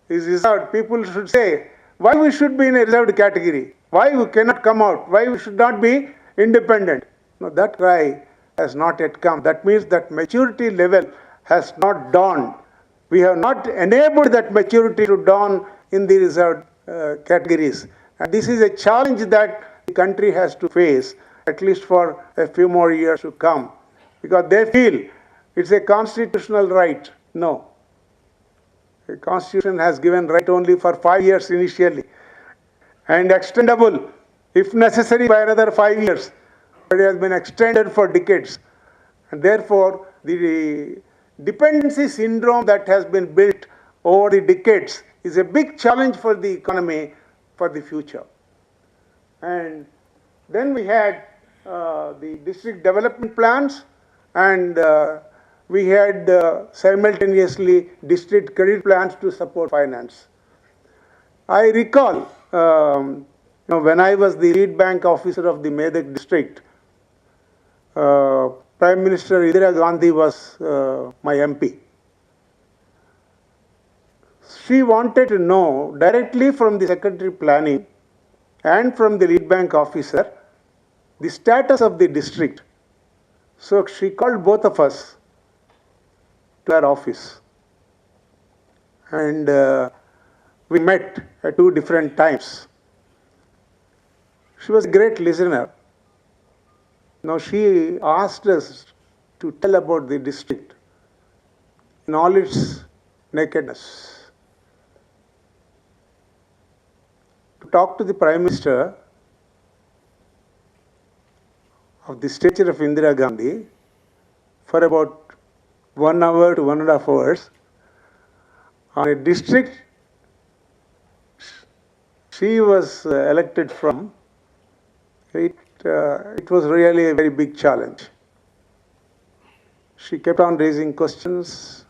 is reserved, people should say, why we should be in a reserved category? Why we cannot come out? Why we should not be independent? No, that cry has not yet come. That means that maturity level has not dawned. We have not enabled that maturity to dawn in the reserved categories. And this is a challenge that the country has to face, at least for a few more years to come. Because they feel it's a constitutional right. No. The Constitution has given right only for 5 years initially, and extendable, if necessary, by another 5 years. But it has been extended for decades. And therefore, the dependency syndrome that has been built over the decades is a big challenge for the economy for the future. And then we had the district development plans, and we had simultaneously district credit plans to support finance. I recall when I was the lead bank officer of the Medak district, Prime Minister Indira Gandhi was my MP. She wanted to know directly from the Secretary Planning and from the lead bank officer the status of the district. So she called both of us to her office, and we met at 2 different times. She was a great listener. Now she asked us to tell about the district in all its nakedness. To talk to the Prime Minister of the stature of Indira Gandhi for about 1 hour to 1.5 hours on a district she was elected from, it was really a very big challenge. She kept on raising questions,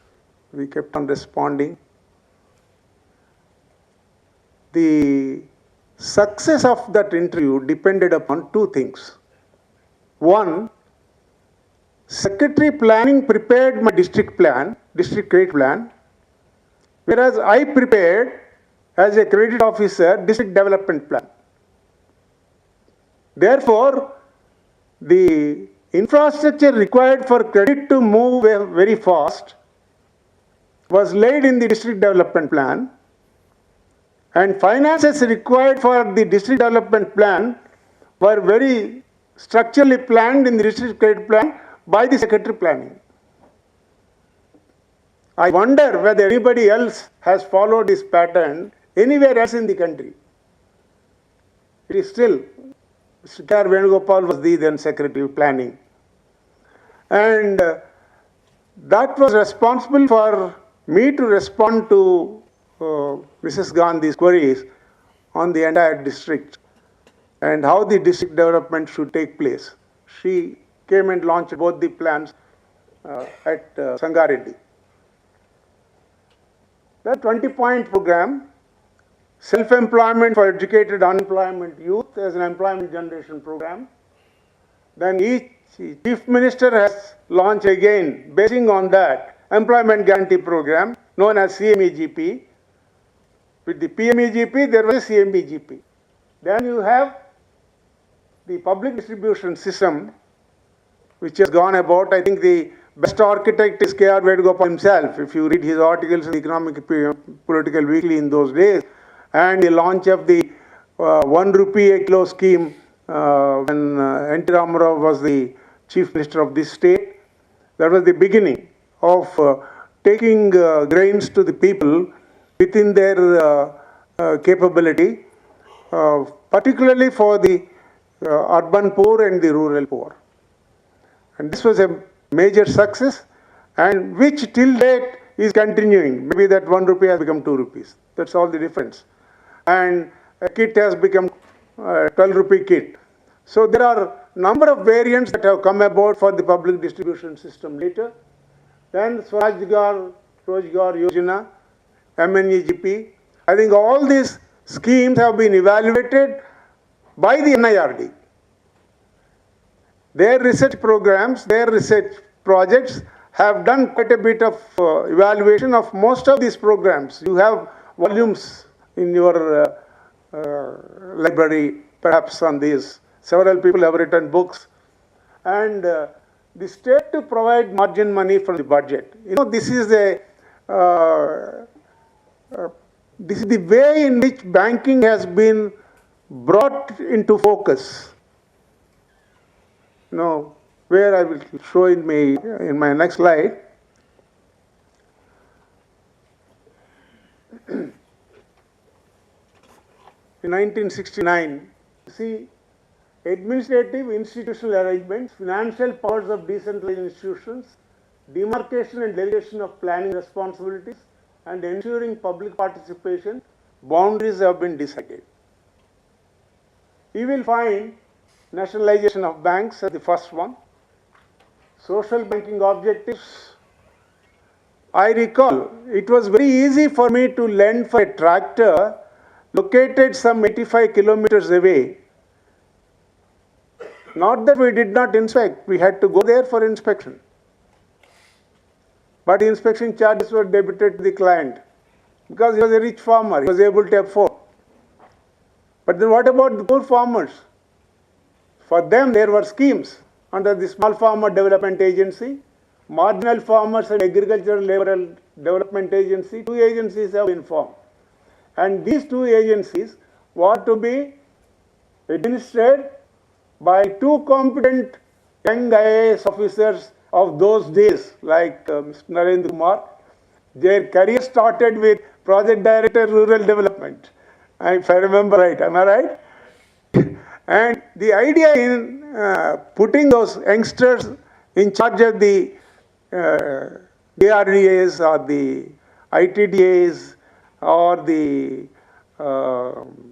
we kept on responding. The success of that interview depended upon 2 things. One, Secretary Planning prepared my district plan, district credit plan, whereas I prepared, as a credit officer, district development plan. Therefore, the infrastructure required for credit to move very fast was laid in the district development plan, and finances required for the district development plan were very structurally planned in the district credit plan by the Secretary Planning. I wonder whether anybody else has followed this pattern anywhere else in the country. It is still, Mr. K.R. Venugopal was the then Secretary of Planning. And that was responsible for me to respond to Mrs. Gandhi's queries on the entire district and how the district development should take place. She came and launched both the plans at Sangareddy. The 20-point program, self-employment for educated unemployment youth as an employment generation program. Then each chief minister has launched again, basing on that, employment guarantee program known as CMEGP. With the PMEGP, there was a CMEGP. Then you have the public distribution system, which has gone about. I think the best architect is K.R. Venugopal himself, if you read his articles in the Economic Political Weekly in those days, and the launch of the 1 rupee a kilo scheme when N.T. Ramarao was the chief minister of this state. That was the beginning of taking grains to the people within their capability, particularly for the urban poor and the rural poor. And this was a major success, and which till date is continuing. Maybe that 1 rupee has become 2 rupees. That's all the difference. And a kit has become a 12 rupee kit. So there are number of variants that have come about for the public distribution system later. Then Swarajgar, Rozgar Yojana, MNEGP. I think all these schemes have been evaluated by the NIRD. Their research programs, their research projects have done quite a bit of evaluation of most of these programs. You have volumes in your library, perhaps on these. Several people have written books. And the state to provide margin money from the budget. You know, this is the way in which banking has been brought into focus. You know, where I will show in my next slide. In 1969, see, administrative institutional arrangements, financial powers of decentralized institutions, demarcation and delegation of planning responsibilities, and ensuring public participation, boundaries have been decided. You will find nationalization of banks as the first one, social banking objectives. I recall it was very easy for me to lend for a tractor located some 85 kilometers away. Not that we did not inspect, we had to go there for inspection. But the inspection charges were debited to the client because he was a rich farmer, he was able to afford. But then what about the poor farmers? For them there were schemes under the Small Farmer Development Agency, Marginal Farmers and Agricultural Labour Development Agency. Two agencies have been formed. And these two agencies were to be administered by two competent young IAS officers of those days, like Mr. Narendra Kumar. Their career started with Project Director Rural Development, if I remember right. Am I right? And the idea in putting those youngsters in charge of the DRDAs or the ITDAs or the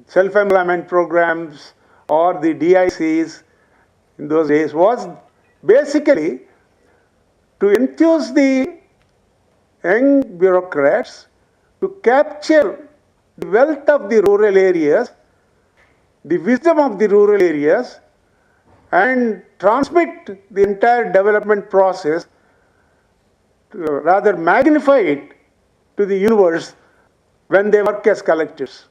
self-employment programs or the DICs in those days was basically to enthuse the young bureaucrats to capture the wealth of the rural areas, the wisdom of the rural areas, and transmit the entire development process, rather magnify it to the universe when they work as collectors.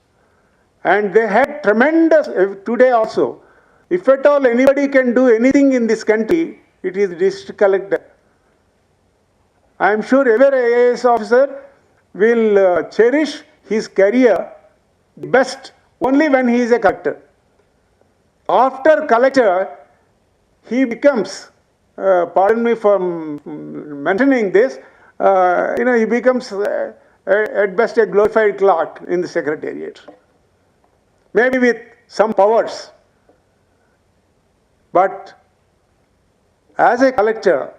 And they had tremendous, today also, if at all anybody can do anything in this country, it is the district collector. I am sure every IAS officer will cherish his career best only when he is a collector. After collector, he becomes, pardon me for mentioning this, he becomes at best a glorified clerk in the secretariat. Maybe with some powers. But as a collector,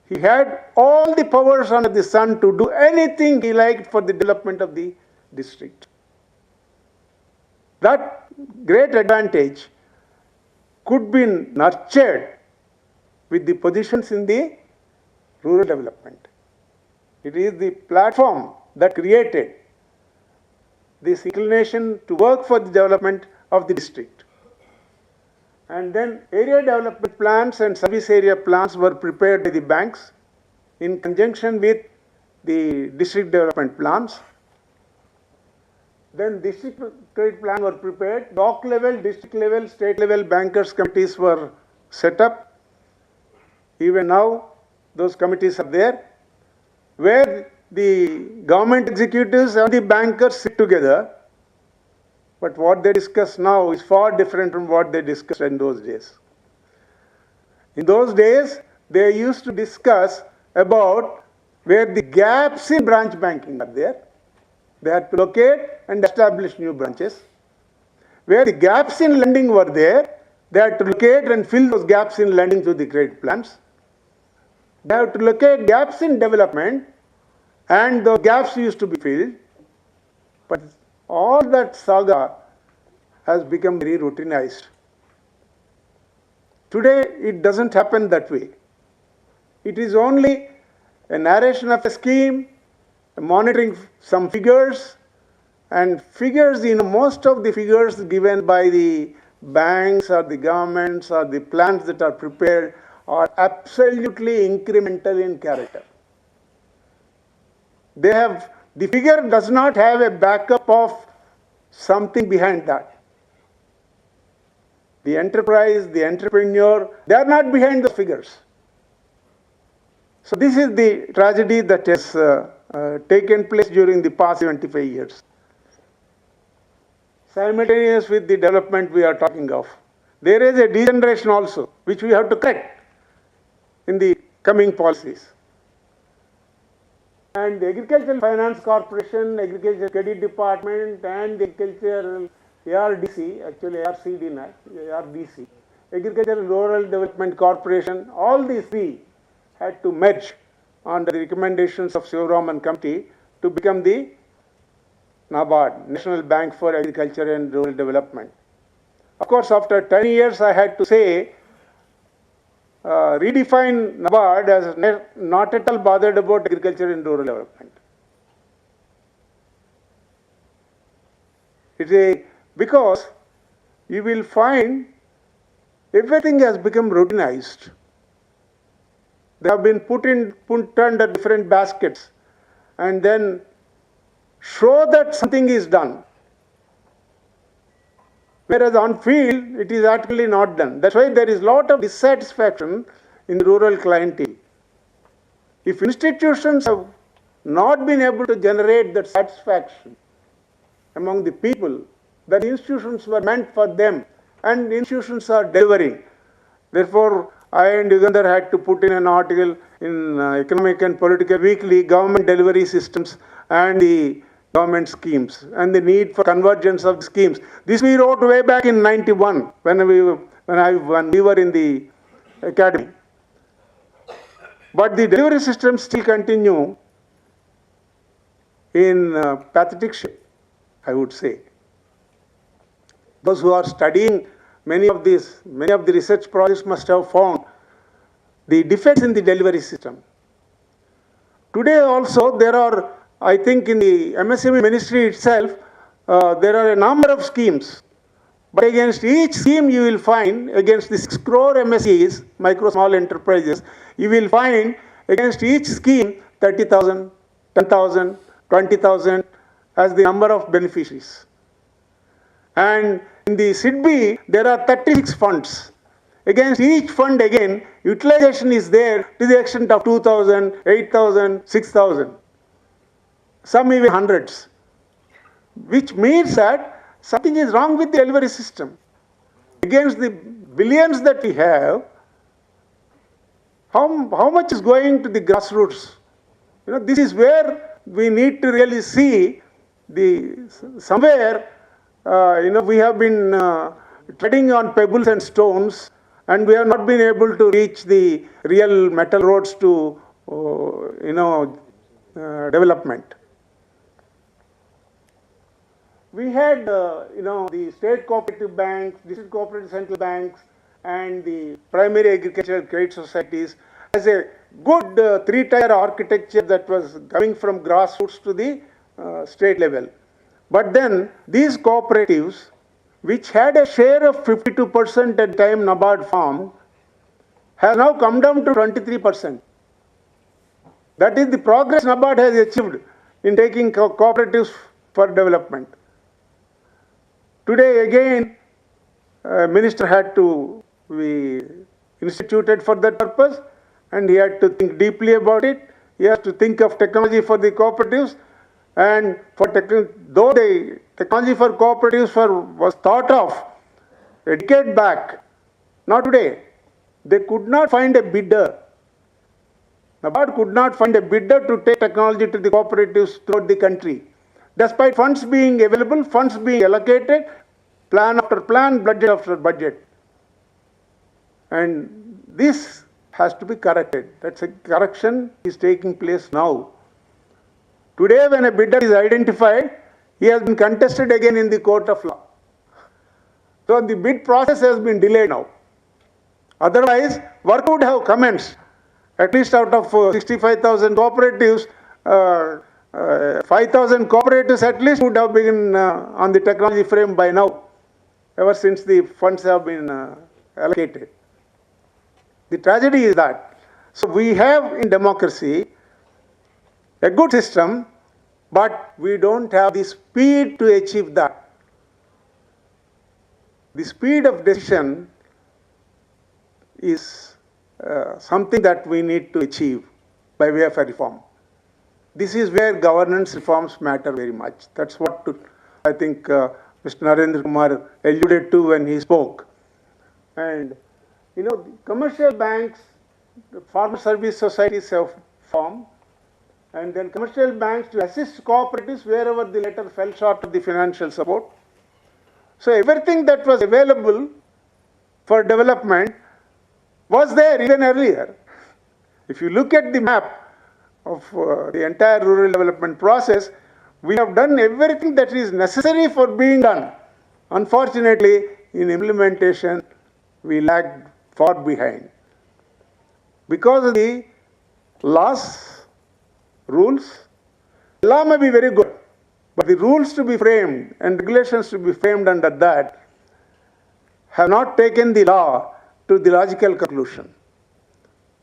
he had all the powers under the sun to do anything he liked for the development of the district. That great advantage could be nurtured with the positions in the rural development. It is the platform that created this inclination to work for the development of the district. And then area development plans and service area plans were prepared by the banks in conjunction with the district development plans. Then district credit plan were prepared, block level, district level, state level bankers committees were set up. Even now, those committees are there, where the government executives and the bankers sit together. But what they discuss now is far different from what they discussed in those days. In those days, they used to discuss about where the gaps in branch banking are there. They had to locate and establish new branches. Where the gaps in lending were there, they had to locate and fill those gaps in lending through the credit plans. They have to locate gaps in development, and the gaps used to be filled. But all that saga has become very routinized. Today, it doesn't happen that way. It is only a narration of a scheme, monitoring some figures, and figures, most of the figures given by the banks or the governments or the plans that are prepared are absolutely incremental in character. The figure does not have a backup of something behind that. The enterprise, the entrepreneur, they are not behind the figures. So this is the tragedy that has taken place during the past 75 years. Simultaneous with the development we are talking of, there is a degeneration also, which we have to correct in the coming policies. And the Agricultural Finance Corporation, Agricultural Credit Department, and the Agricultural ARDC, actually ARCD, not ARDC, Agricultural Rural Development Corporation, all these three had to merge on the recommendations of Yerram and Committee to become the NABARD, National Bank for Agriculture and Rural Development. Of course, after 10 years, I had to say, redefine NABARD as not at all bothered about agriculture and rural development. Because you will find everything has become routinized. They have been put under different baskets and then show that something is done. Whereas on field, it is actually not done. That's why there is a lot of dissatisfaction in the rural clientele. If institutions have not been able to generate that satisfaction among the people, that institutions were meant for them, and institutions are delivering. Therefore, I and Yugandhar had to put in an article in Economic and Political Weekly, government delivery systems and the government schemes, and the need for convergence of the schemes. This we wrote way back in '91 when we were in the academy. But the delivery systems still continue in pathetic shape, I would say. Those who are studying many of the research projects must have found the defects in the delivery system. Today also there are, I think in the MSME ministry itself, there are a number of schemes. But against each scheme you will find, against the 6 crore MSEs, micro small enterprises, you will find against each scheme 30,000, 10,000, 20,000 as the number of beneficiaries. And in the SIDBI, there are 36 funds. Against each fund again, utilization is there to the extent of 2,000, 8,000, 6,000. Some even hundreds. Which means that something is wrong with the delivery system. Against the billions that we have, how much is going to the grassroots? You know, this is where we need to really see somewhere, we have been treading on pebbles and stones, and we have not been able to reach the real metal roads to, development. We had, the state cooperative banks, district cooperative central banks, and the primary agricultural credit societies as a good 3-tier architecture that was coming from grassroots to the state level. But then these cooperatives, which had a share of 52% at the time NABARD formed, has now come down to 23%. That is the progress NABARD has achieved in taking cooperatives for development. Today again, minister had to be instituted for that purpose, and he had to think deeply about it. He has to think of technology for the cooperatives, and though the technology for cooperatives was thought of a decade back, not today, they could not find a bidder. NABARD could not find a bidder to take technology to the cooperatives throughout the country. Despite funds being available, funds being allocated, plan after plan, budget after budget. And this has to be corrected. That's a correction is taking place now. Today, when a bidder is identified, he has been contested again in the court of law. So the bid process has been delayed now. Otherwise, work would have commenced. At least out of 65,000 cooperatives, 5,000 cooperatives at least would have been on the technology frame by now. ever since the funds have been allocated. The tragedy is that. So we have in democracy a good system, but we don't have the speed to achieve that. The speed of decision is something that we need to achieve by way of a reform. This is where governance reforms matter very much. That's what I think Mr. Narendra Kumar alluded to when he spoke. And, you know, commercial banks, the farmer service societies have formed, and then commercial banks to assist cooperatives wherever the latter fell short of the financial support. So everything that was available for development was there even earlier. If you look at the map of the entire rural development process, we have done everything that is necessary for being done. Unfortunately, in implementation, we lagged far behind. Because of the laws, rules, law may be very good, but the rules to be framed and regulations to be framed under that have not taken the law to the logical conclusion.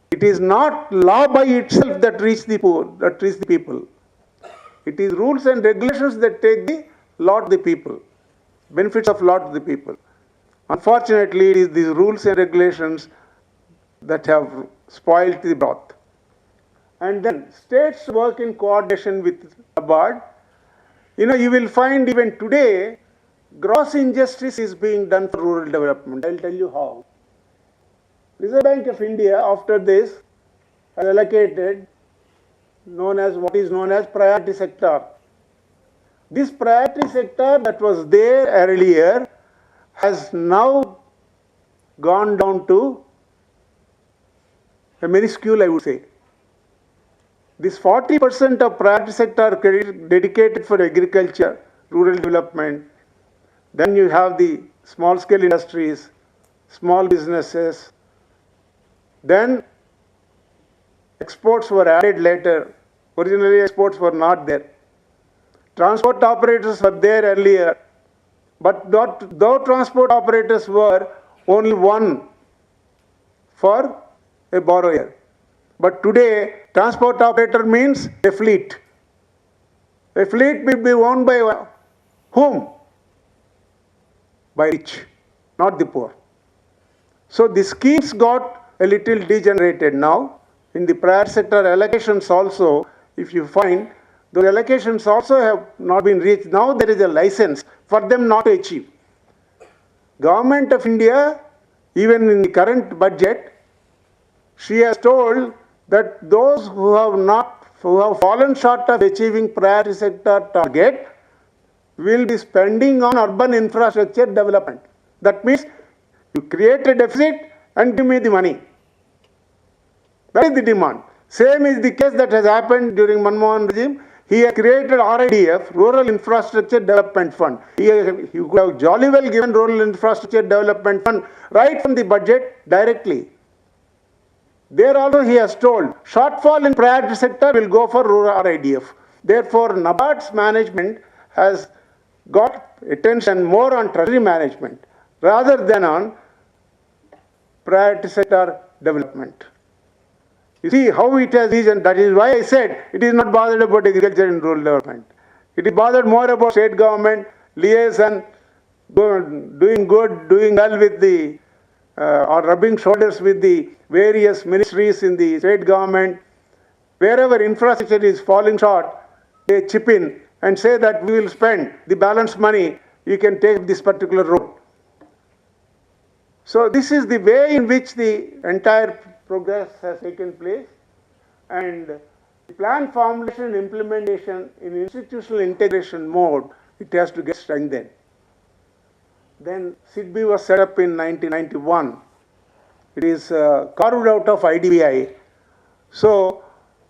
It is not law by itself that reach the poor, that reach the people. It is rules and regulations that take the law to the people, benefits of law to the people. Unfortunately, it is these rules and regulations that have spoiled the broth. And then states work in coordination with NABARD. You know, you will find even today, gross injustice is being done for rural development. I'll tell you how. Reserve Bank of India, after this, has allocated what is known as priority sector. This priority sector that was there earlier has now gone down to a minuscule, I would say. This 40% of priority sector credit dedicated for agriculture, rural development. Then you have the small scale industries, small businesses. Then exports were added later. Originally exports were not there. Transport operators were there earlier, but though transport operators were only one for a borrower. But today, transport operator means a fleet. A fleet will be owned by whom? By rich, not the poor. So the schemes got a little degenerated now. In the priority sector allocations also, if you find, those allocations also have not been reached. Now there is a license for them not to achieve. Government of India, even in the current budget, she has told that those who have fallen short of achieving priority sector target will be spending on urban infrastructure development. That means you create a deficit and give me the money. That is the demand. Same is the case that has happened during Manmohan regime. He has created RIDF, Rural Infrastructure Development Fund. He could have jolly well given Rural Infrastructure Development Fund right from the budget directly. There also he has told, shortfall in priority sector will go for rural RIDF. Therefore, NABARD's management has got attention more on treasury management rather than on priority sector development. You see how it has reached, and that is why I said it is not bothered about agriculture and rural development. It is bothered more about state government, liaison, doing good, doing well with the, or rubbing shoulders with the various ministries in the state government. Wherever infrastructure is falling short, they chip in and say that we will spend the balance money, you can take this particular road. So this is the way in which the entire progress has taken place, and the plan formulation and implementation in institutional integration mode, it has to get strengthened. Then SIDBI was set up in 1991. It is carved out of IDBI. So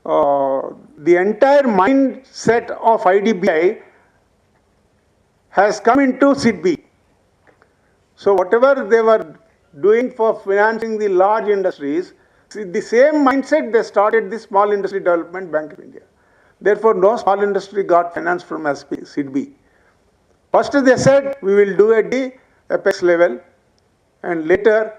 the entire mindset of IDBI has come into SIDBI. So whatever they were doing for financing the large industries, the same mindset they started the Small Industry Development Bank of India. Therefore, no small industry got finance from SIDBI. First they said, we will do at the apex level, and later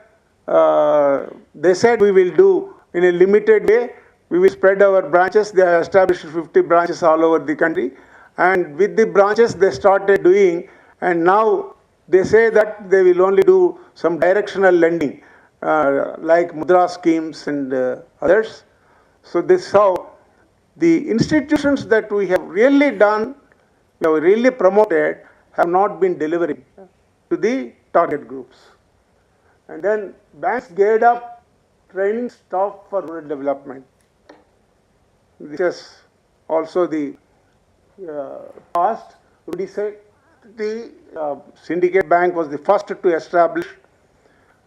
they said we will do in a limited way. We will spread our branches. They have established 50 branches all over the country, and with the branches they started doing, and now they say that they will only do some directional lending like Mudra schemes and others. So this is how the institutions that we have really done, we have really promoted, have not been delivering to the target groups. And then banks geared up training staff for rural development. This is also the past. We said the syndicate bank was the first to establish.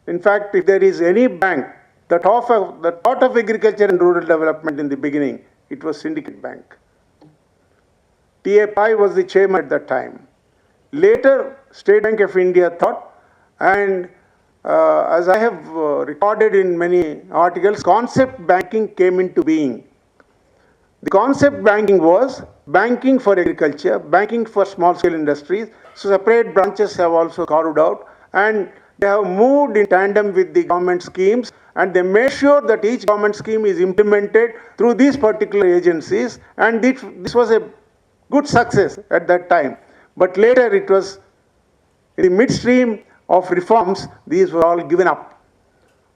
In fact, if there is any bank that thought of agriculture and rural development in the beginning, it was syndicate bank. T.A. Pai was the chairman at that time. Later, State Bank of India thought, and as I have recorded in many articles, concept banking came into being. The concept banking was banking for agriculture, banking for small-scale industries. So separate branches have also carved out, and they have moved in tandem with the government schemes, and they made sure that each government scheme is implemented through these particular agencies, and this was a good success at that time. But later it was in the midstream of reforms, these were all given up.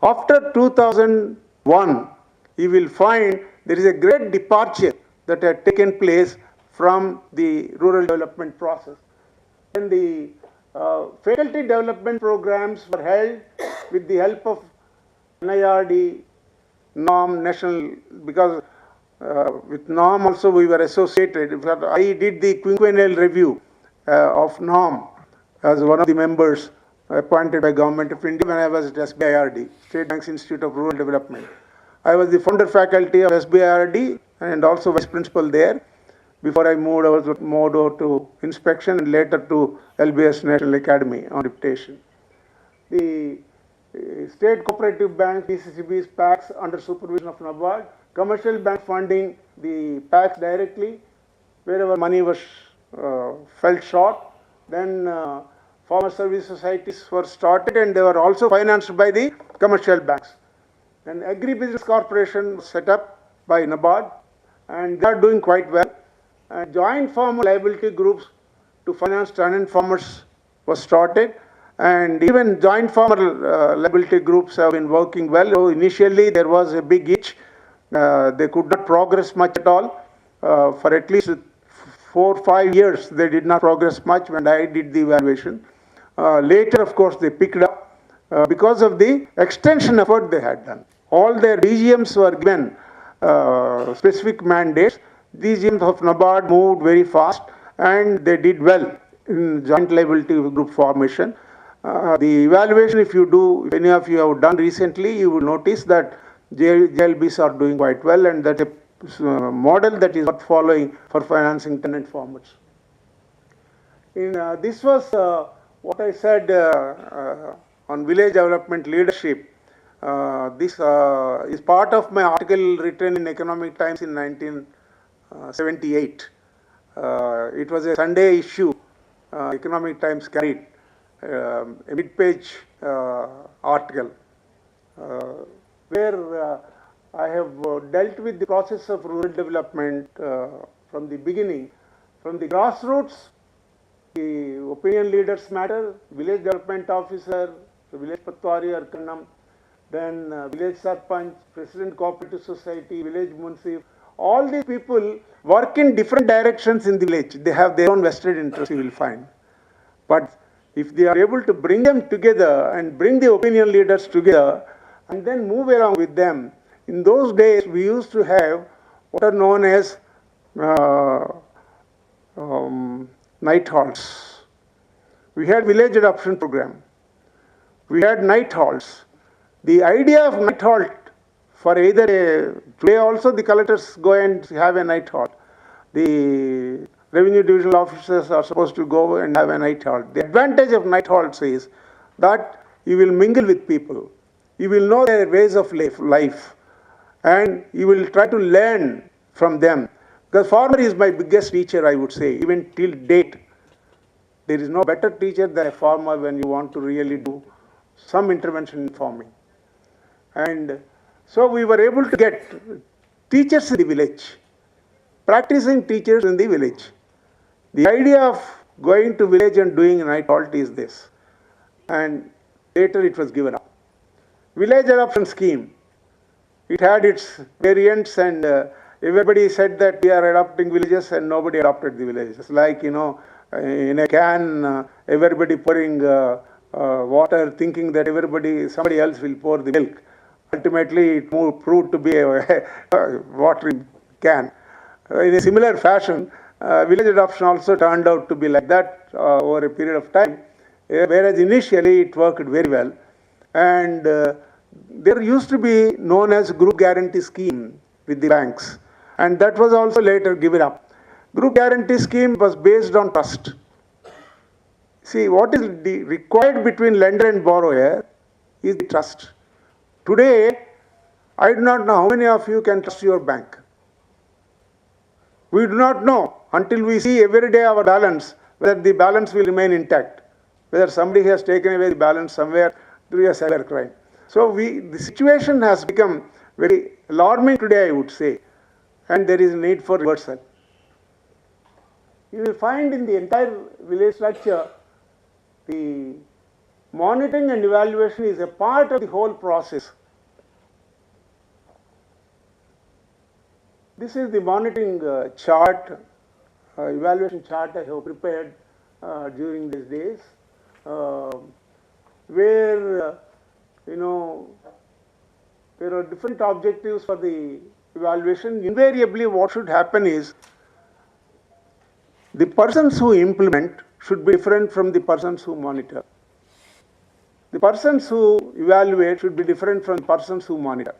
After 2001, you will find there is a great departure that had taken place from the rural development process. And the faculty development programs were held with the help of NIRD, NORM, National, because with NORM also we were associated. In fact, I did the quinquennial review of NORM as one of the members appointed by Government of India when I was at SBIRD, State Bank's Institute of Rural Development. I was the founder faculty of SBIRD and also vice principal there before I moved over to inspection and later to LBS National Academy on deputation. The state cooperative banks, PCCBs, PACs under supervision of NABARD, commercial bank funding the PACs directly wherever money was fell short. Then farmer service societies were started and they were also financed by the commercial banks. An agribusiness corporation was set up by NABARD and they are doing quite well. And joint farmer liability groups to finance tenant farmers was started, and even joint farmer liability groups have been working well. So initially there was a big itch. They could not progress much at all. For at least 4 or 5 years they did not progress much when I did the evaluation. Later of course they picked up because of the extension effort they had done. All their DGMs were given specific mandates. DGMs of NABARD moved very fast and they did well in joint liability group formation. The evaluation, if any of you have done recently, you will notice that JLBs are doing quite well, and that a model that is not following for financing tenant farmers. This was what I said on village development leadership. This is part of my article written in Economic Times in 1978. It was a Sunday issue. Economic Times carried a mid-page article where I have dealt with the process of rural development from the beginning, from the grassroots. The opinion leaders matter, village development officer, village patwari or kannam, then village sarpanch, president cooperative society, village munsif. All these people work in different directions in the village. They have their own vested interests, you will find. But if they are able to bring them together and bring the opinion leaders together and then move along with them, in those days we used to have what are known as night halts. We had village adoption program. We had night halts. The idea of night halt for either today also the collectors go and have a night halt. The revenue divisional officers are supposed to go and have a night halt. The advantage of night halts is that you will mingle with people. You will know their ways of life and you will try to learn from them. Because farmer is my biggest teacher, I would say, even till date. There is no better teacher than a farmer when you want to really do some intervention in farming. And so we were able to get teachers in the village, practicing teachers in the village. The idea of going to village and doing night halt is this. And later it was given up. Village adoption scheme. It had its variants, and everybody said that we are adopting villages, and nobody adopted the villages. Like, in a can, everybody pouring water, thinking that somebody else will pour the milk. Ultimately, it proved to be a watering can. In a similar fashion, village adoption also turned out to be like that over a period of time, whereas initially it worked very well. And there used to be known as group guarantee scheme with the banks, and that was also later given up. Group guarantee scheme was based on trust. See, what is required between lender and borrower is the trust. Today, I do not know how many of you can trust your bank. We do not know until we see every day our balance, whether the balance will remain intact, whether somebody has taken away the balance somewhere through a cyber crime. So the situation has become very alarming today, I would say, and there is a need for reversal. You will find in the entire village structure, the monitoring and evaluation is a part of the whole process. This is the monitoring chart, evaluation chart I have prepared during these days, where there are different objectives for the evaluation. Invariably, what should happen is the persons who implement should be different from the persons who monitor. The persons who evaluate should be different from the persons who monitor.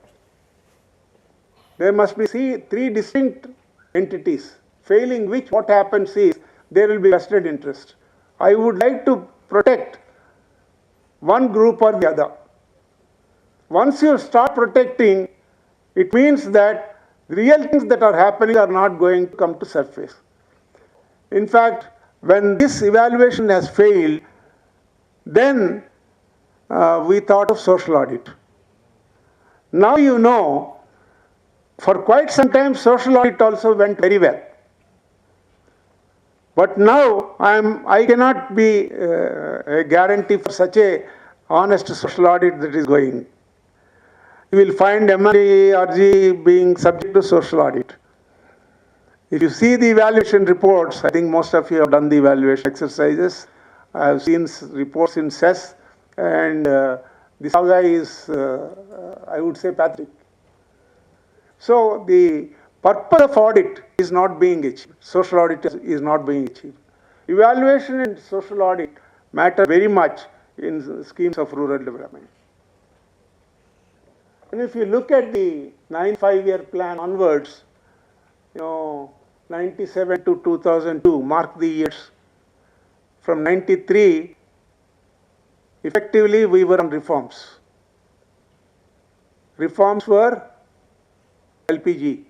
There must be three distinct entities, failing which what happens is there will be vested interest. I would like to protect one group or the other. Once you start protecting, it means that the real things that are happening are not going to come to surface. In fact, when this evaluation has failed, then we thought of social audit. Now you know, for quite some time, social audit also went very well. But now I cannot be a guarantee for such a honest social audit that is going. You will find MRG being subject to social audit. If you see the evaluation reports, I think most of you have done the evaluation exercises. I have seen reports in CES, and the saga is, I would say, pathetic. So the purpose of audit is not being achieved. Social audit is not being achieved. Evaluation and social audit matter very much in schemes of rural development. And if you look at the 9 5-year plan onwards, 97 to 2002 mark the years. From 93, effectively we were on reforms. Reforms were LPG.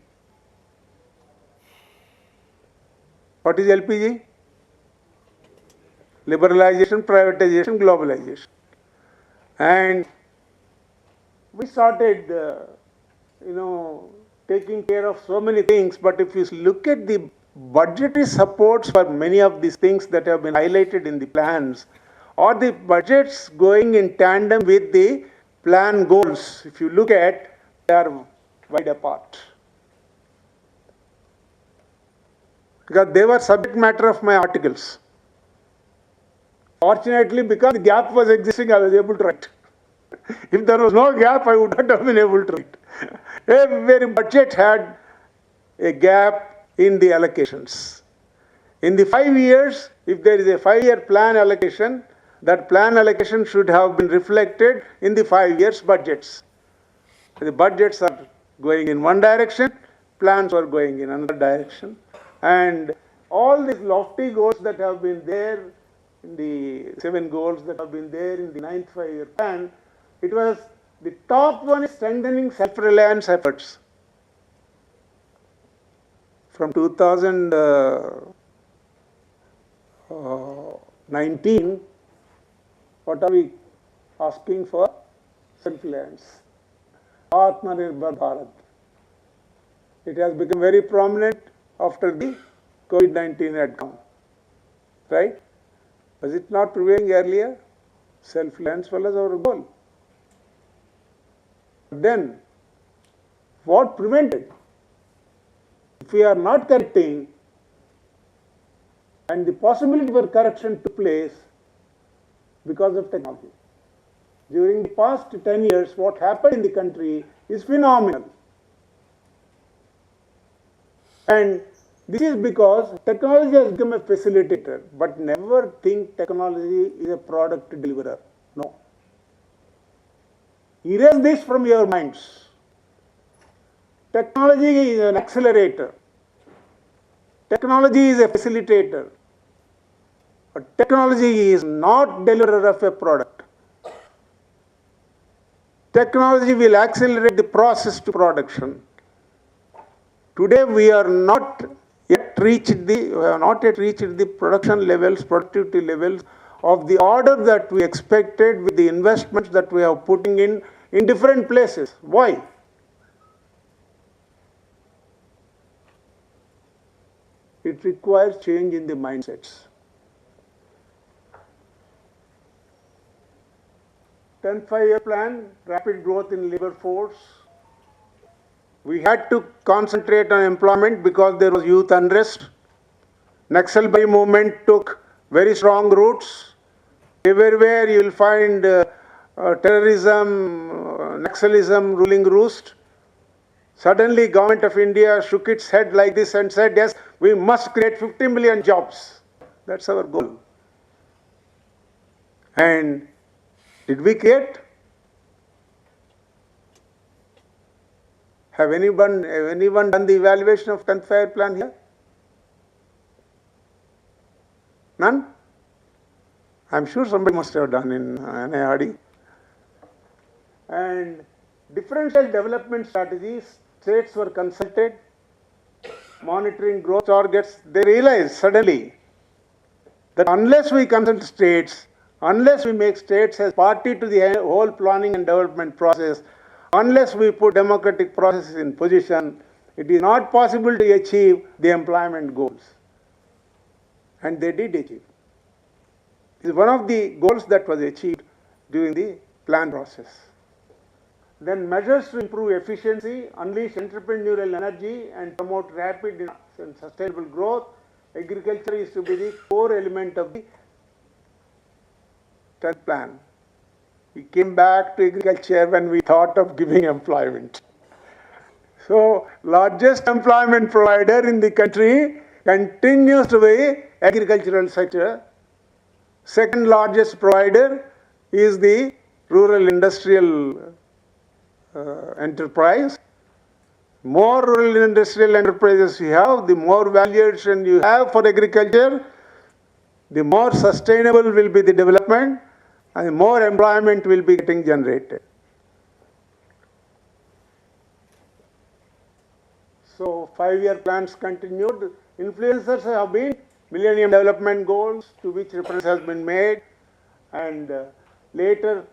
What is LPG? Liberalization, privatization, globalization. And we started, taking care of so many things, but if you look at the budgetary supports for many of these things that have been highlighted in the plans, or the budgets going in tandem with the plan goals, if you look at, they are wide apart. Because they were subject matter of my articles. Fortunately, because the gap was existing, I was able to write. If there was no gap, I would not have been able to write. Every budget had a gap in the allocations. In the 5 years, if there is a 5-year plan allocation, that plan allocation should have been reflected in the 5 years budgets. The budgets are going in one direction, plans are going in another direction. And all these lofty goals that have been there, in the 7 goals that have been there in the 9th 5-year plan, it was the top one is strengthening self-reliance efforts. From 2000, 19, what are we asking for? Self-reliance. Atmanirbhar Bharat. It has become very prominent after the COVID-19 had come. Right? Was it not prevailing earlier? Self-reliance was our goal. Then, what prevented? If we are not correcting, and the possibility for correction took place because of technology. During the past 10 years, what happened in the country is phenomenal. And this is because technology has become a facilitator, but never think technology is a product deliverer. No. Erase this from your minds. Technology is an accelerator. Technology is a facilitator. But technology is not deliverer of a product. Technology will accelerate the process to production. Today we have not yet reached the production levels, productivity levels of the order that we expected with the investments that we are putting in different places. Why? It requires change in the mindsets. 10th five-year plan, rapid growth in labor force. We had to concentrate on employment because there was youth unrest. Naxalbari movement took very strong roots. Everywhere you will find terrorism, Naxalism ruling roost. Suddenly, Government of India shook its head like this and said, yes, we must create 50 million jobs. That's our goal. And did we create? Have anyone done the evaluation of 10th five-year plan here? None? I'm sure somebody must have done in NIRD. And differential development strategies, states were consulted, monitoring growth targets. They realized suddenly that unless we consult states, unless we make states as party to the whole planning and development process, unless we put democratic processes in position, it is not possible to achieve the employment goals. And they did achieve. It is one of the goals that was achieved during the plan process. Then measures to improve efficiency, unleash entrepreneurial energy and promote rapid and sustainable growth. Agriculture is to be the core element of the 10th plan. We came back to agriculture when we thought of giving employment. So, largest employment provider in the country continues to be agricultural sector. Second largest provider is the rural industrial enterprise. More rural industrial enterprises you have, the more valuation you have for agriculture, the more sustainable will be the development and more employment will be getting generated. So 5-year plans continued. Influencers have been Millennium Development Goals, to which reference has been made, and later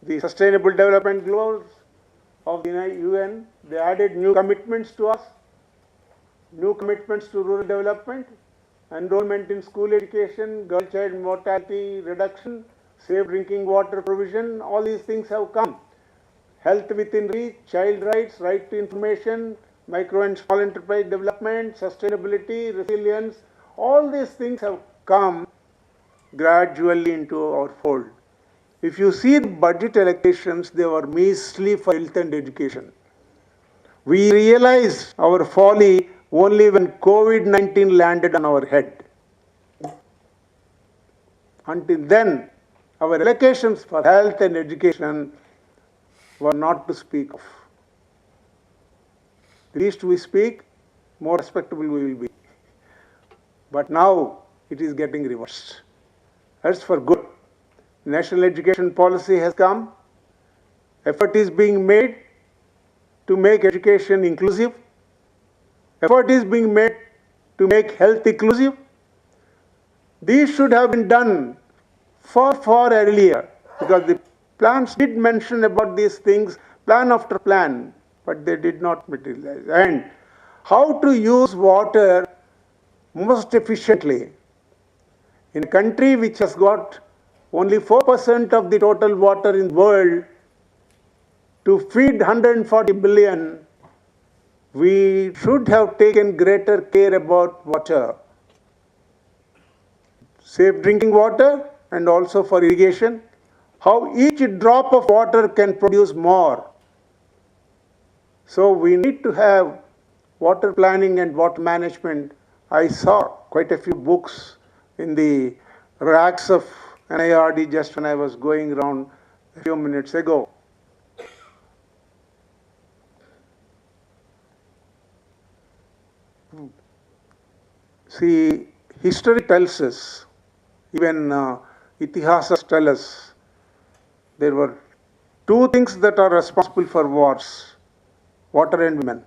the Sustainable Development Goals of the UN. They added new commitments to us, new commitments to rural development, enrollment in school education, girl child mortality reduction, safe drinking water provision. All these things have come. Health within reach, child rights, right to information, micro and small enterprise development, sustainability, resilience. All these things have come gradually into our fold. If you see the budget allocations, they were measly for health and education. We realized our folly only when COVID-19 landed on our head. Until then, our allocations for health and education were not to speak of. The least we speak, more respectable we will be. But now it is getting reversed. That's for good. National education policy has come. Effort is being made to make education inclusive. Effort is being made to make health inclusive. These should have been done far earlier, because the plans did mention about these things, plan after plan, but they did not materialize. And how to use water most efficiently. In a country which has got only 4% of the total water in the world, to feed 140 billion, we should have taken greater care about water. Safe drinking water and also for irrigation. How each drop of water can produce more. So we need to have water planning and water management. I saw quite a few books in the racks of NIRD just when I was going around a few minutes ago. See, history tells us, even Itihasas tell us, there were two things that are responsible for wars: water and women.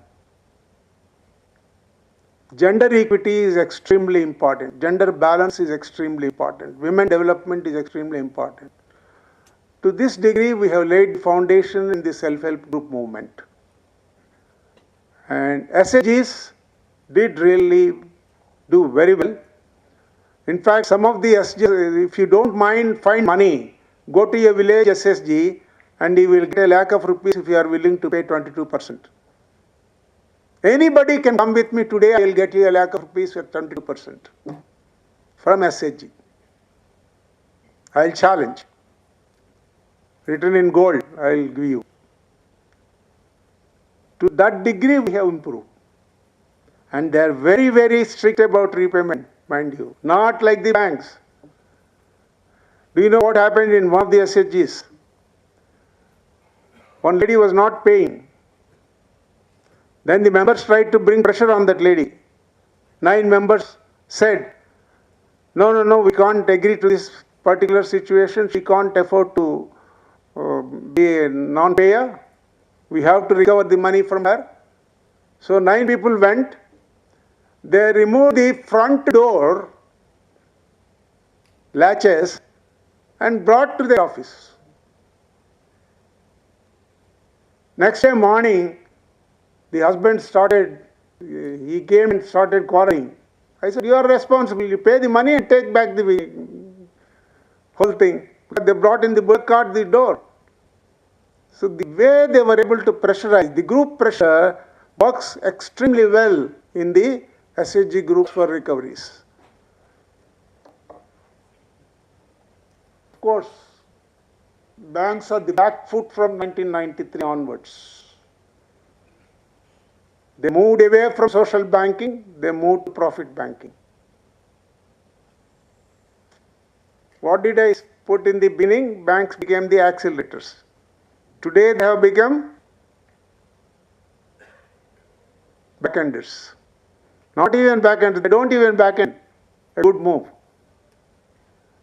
Gender equity is extremely important. Gender balance is extremely important. Women development is extremely important. To this degree, we have laid the foundation in the self-help group movement. And SHGs did really do very well. In fact, some of the SHGs, if you don't mind, find money, go to a village SSG and you will get a lakh of rupees if you are willing to pay 22%. Anybody can come with me today, I will get you a lakh of rupees at 22% from SHG. I will challenge. Written in gold, I will give you. To that degree, we have improved. And they are very strict about repayment, mind you. Not like the banks. Do you know what happened in one of the SHGs? One lady was not paying. Then the members tried to bring pressure on that lady. 9 members said, no, we can't agree to this particular situation. She can't afford to be a non-payer. We have to recover the money from her. So 9 people went. They removed the front door latches and brought to their office. Next day morning, the husband he came and started quarreling. I said, you are responsible. You pay the money and take back the whole thing. But they brought in the birth card the door. So the way they were able to pressurize, the group pressure works extremely well in the SHG groups for recoveries. Of course, banks are the back foot from 1993 onwards. They moved away from social banking, they moved to profit banking. What did I put in the beginning? Banks became the accelerators. Today they have become backenders. Not even backenders, they don't even backend. A good move.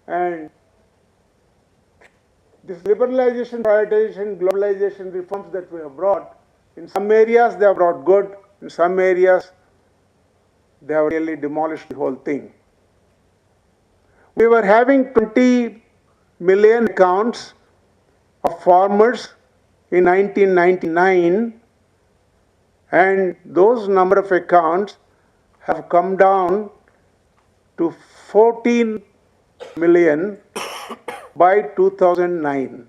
And this liberalization, privatization, globalization reforms that we have brought, in some areas they have brought good, in some areas they have really demolished the whole thing. We were having 20 million accounts of farmers in 1999, and those number of accounts have come down to 14 million by 2009.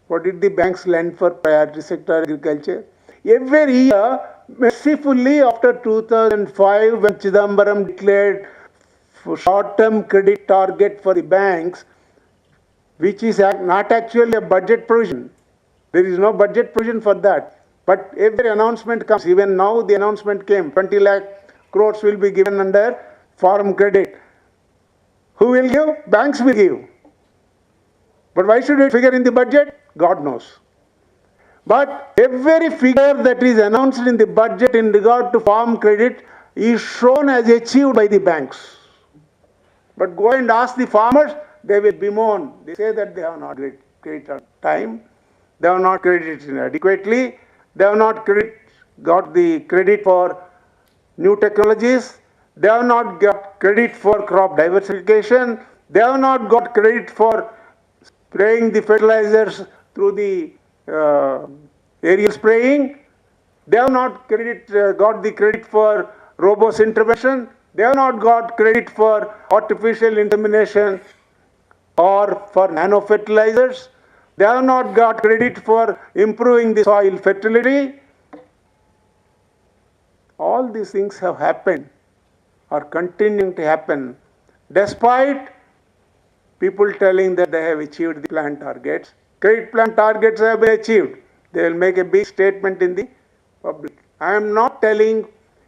What did the banks lend for priority sector agriculture? Every year, mercifully after 2005, when Chidambaram declared short-term credit target for the banks, which is not actually a budget provision. There is no budget provision for that. But every announcement comes, even now the announcement came, 20 lakh crores will be given under farm credit. Who will give? Banks will give. But why should it figure in the budget? God knows. But every figure that is announced in the budget in regard to farm credit is shown as achieved by the banks. But go and ask the farmers, they will bemoan. They say that they have not credited on time, they have not credited adequately, they have not got the credit for new technologies. They have not got credit for crop diversification. They have not got credit for spraying the fertilizers through the aerial spraying. They have not got the credit for robust intervention. They have not got credit for artificial insemination or for nano fertilizers. They have not got credit for improving the soil fertility. All these things have happened, are continuing to happen, despite people telling that they have achieved the plan targets. Credit plan targets have been achieved. They will make a big statement in the public. I am not telling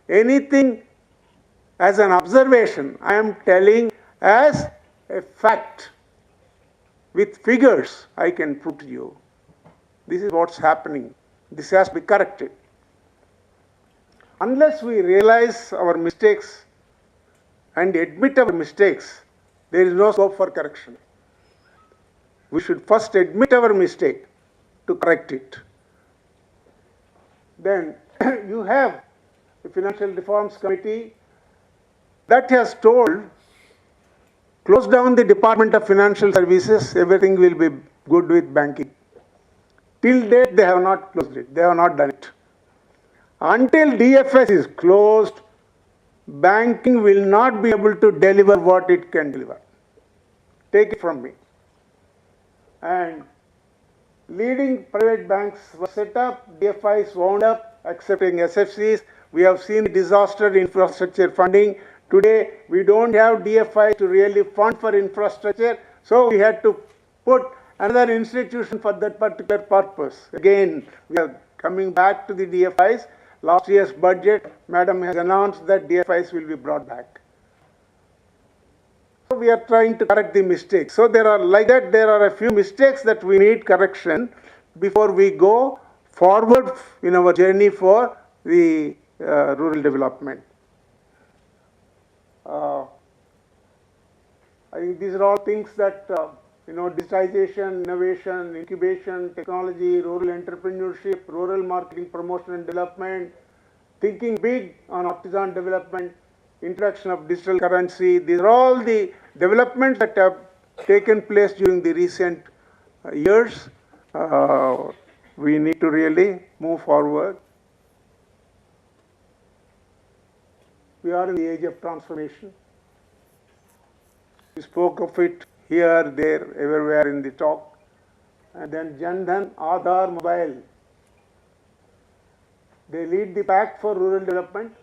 anything as an observation. I am telling as a fact. With figures, I can prove to you. This is what's happening. This has to be corrected. Unless we realize our mistakes and admit our mistakes, there is no scope for correction. We should first admit our mistake to correct it. Then you have the Financial Reforms Committee that has told, close down the Department of Financial Services, everything will be good with banking. Till date, they have not closed it. They have not done it. Until DFS is closed, banking will not be able to deliver what it can deliver. Take it from me. And leading private banks were set up, DFIs wound up, accepting SFCs. We have seen disaster infrastructure funding. Today, we don't have DFI to really fund for infrastructure, so we had to put another institution for that particular purpose. Again, we are coming back to the DFIs. Last year's budget, Madam has announced that DFIs will be brought back. So we are trying to correct the mistakes. So there are, like that, there are a few mistakes that we need correction before we go forward in our journey for the rural development. I think these are all things that, digitization, innovation, incubation, technology, rural entrepreneurship, rural marketing, promotion and development, thinking big on artisan development, introduction of digital currency. These are all the developments that have taken place during the recent years. We need to really move forward. We are in the age of transformation. We spoke of it here, there, everywhere in the talk. And then Jan Dhan, Aadhaar, Mobile. They lead the pack for rural development.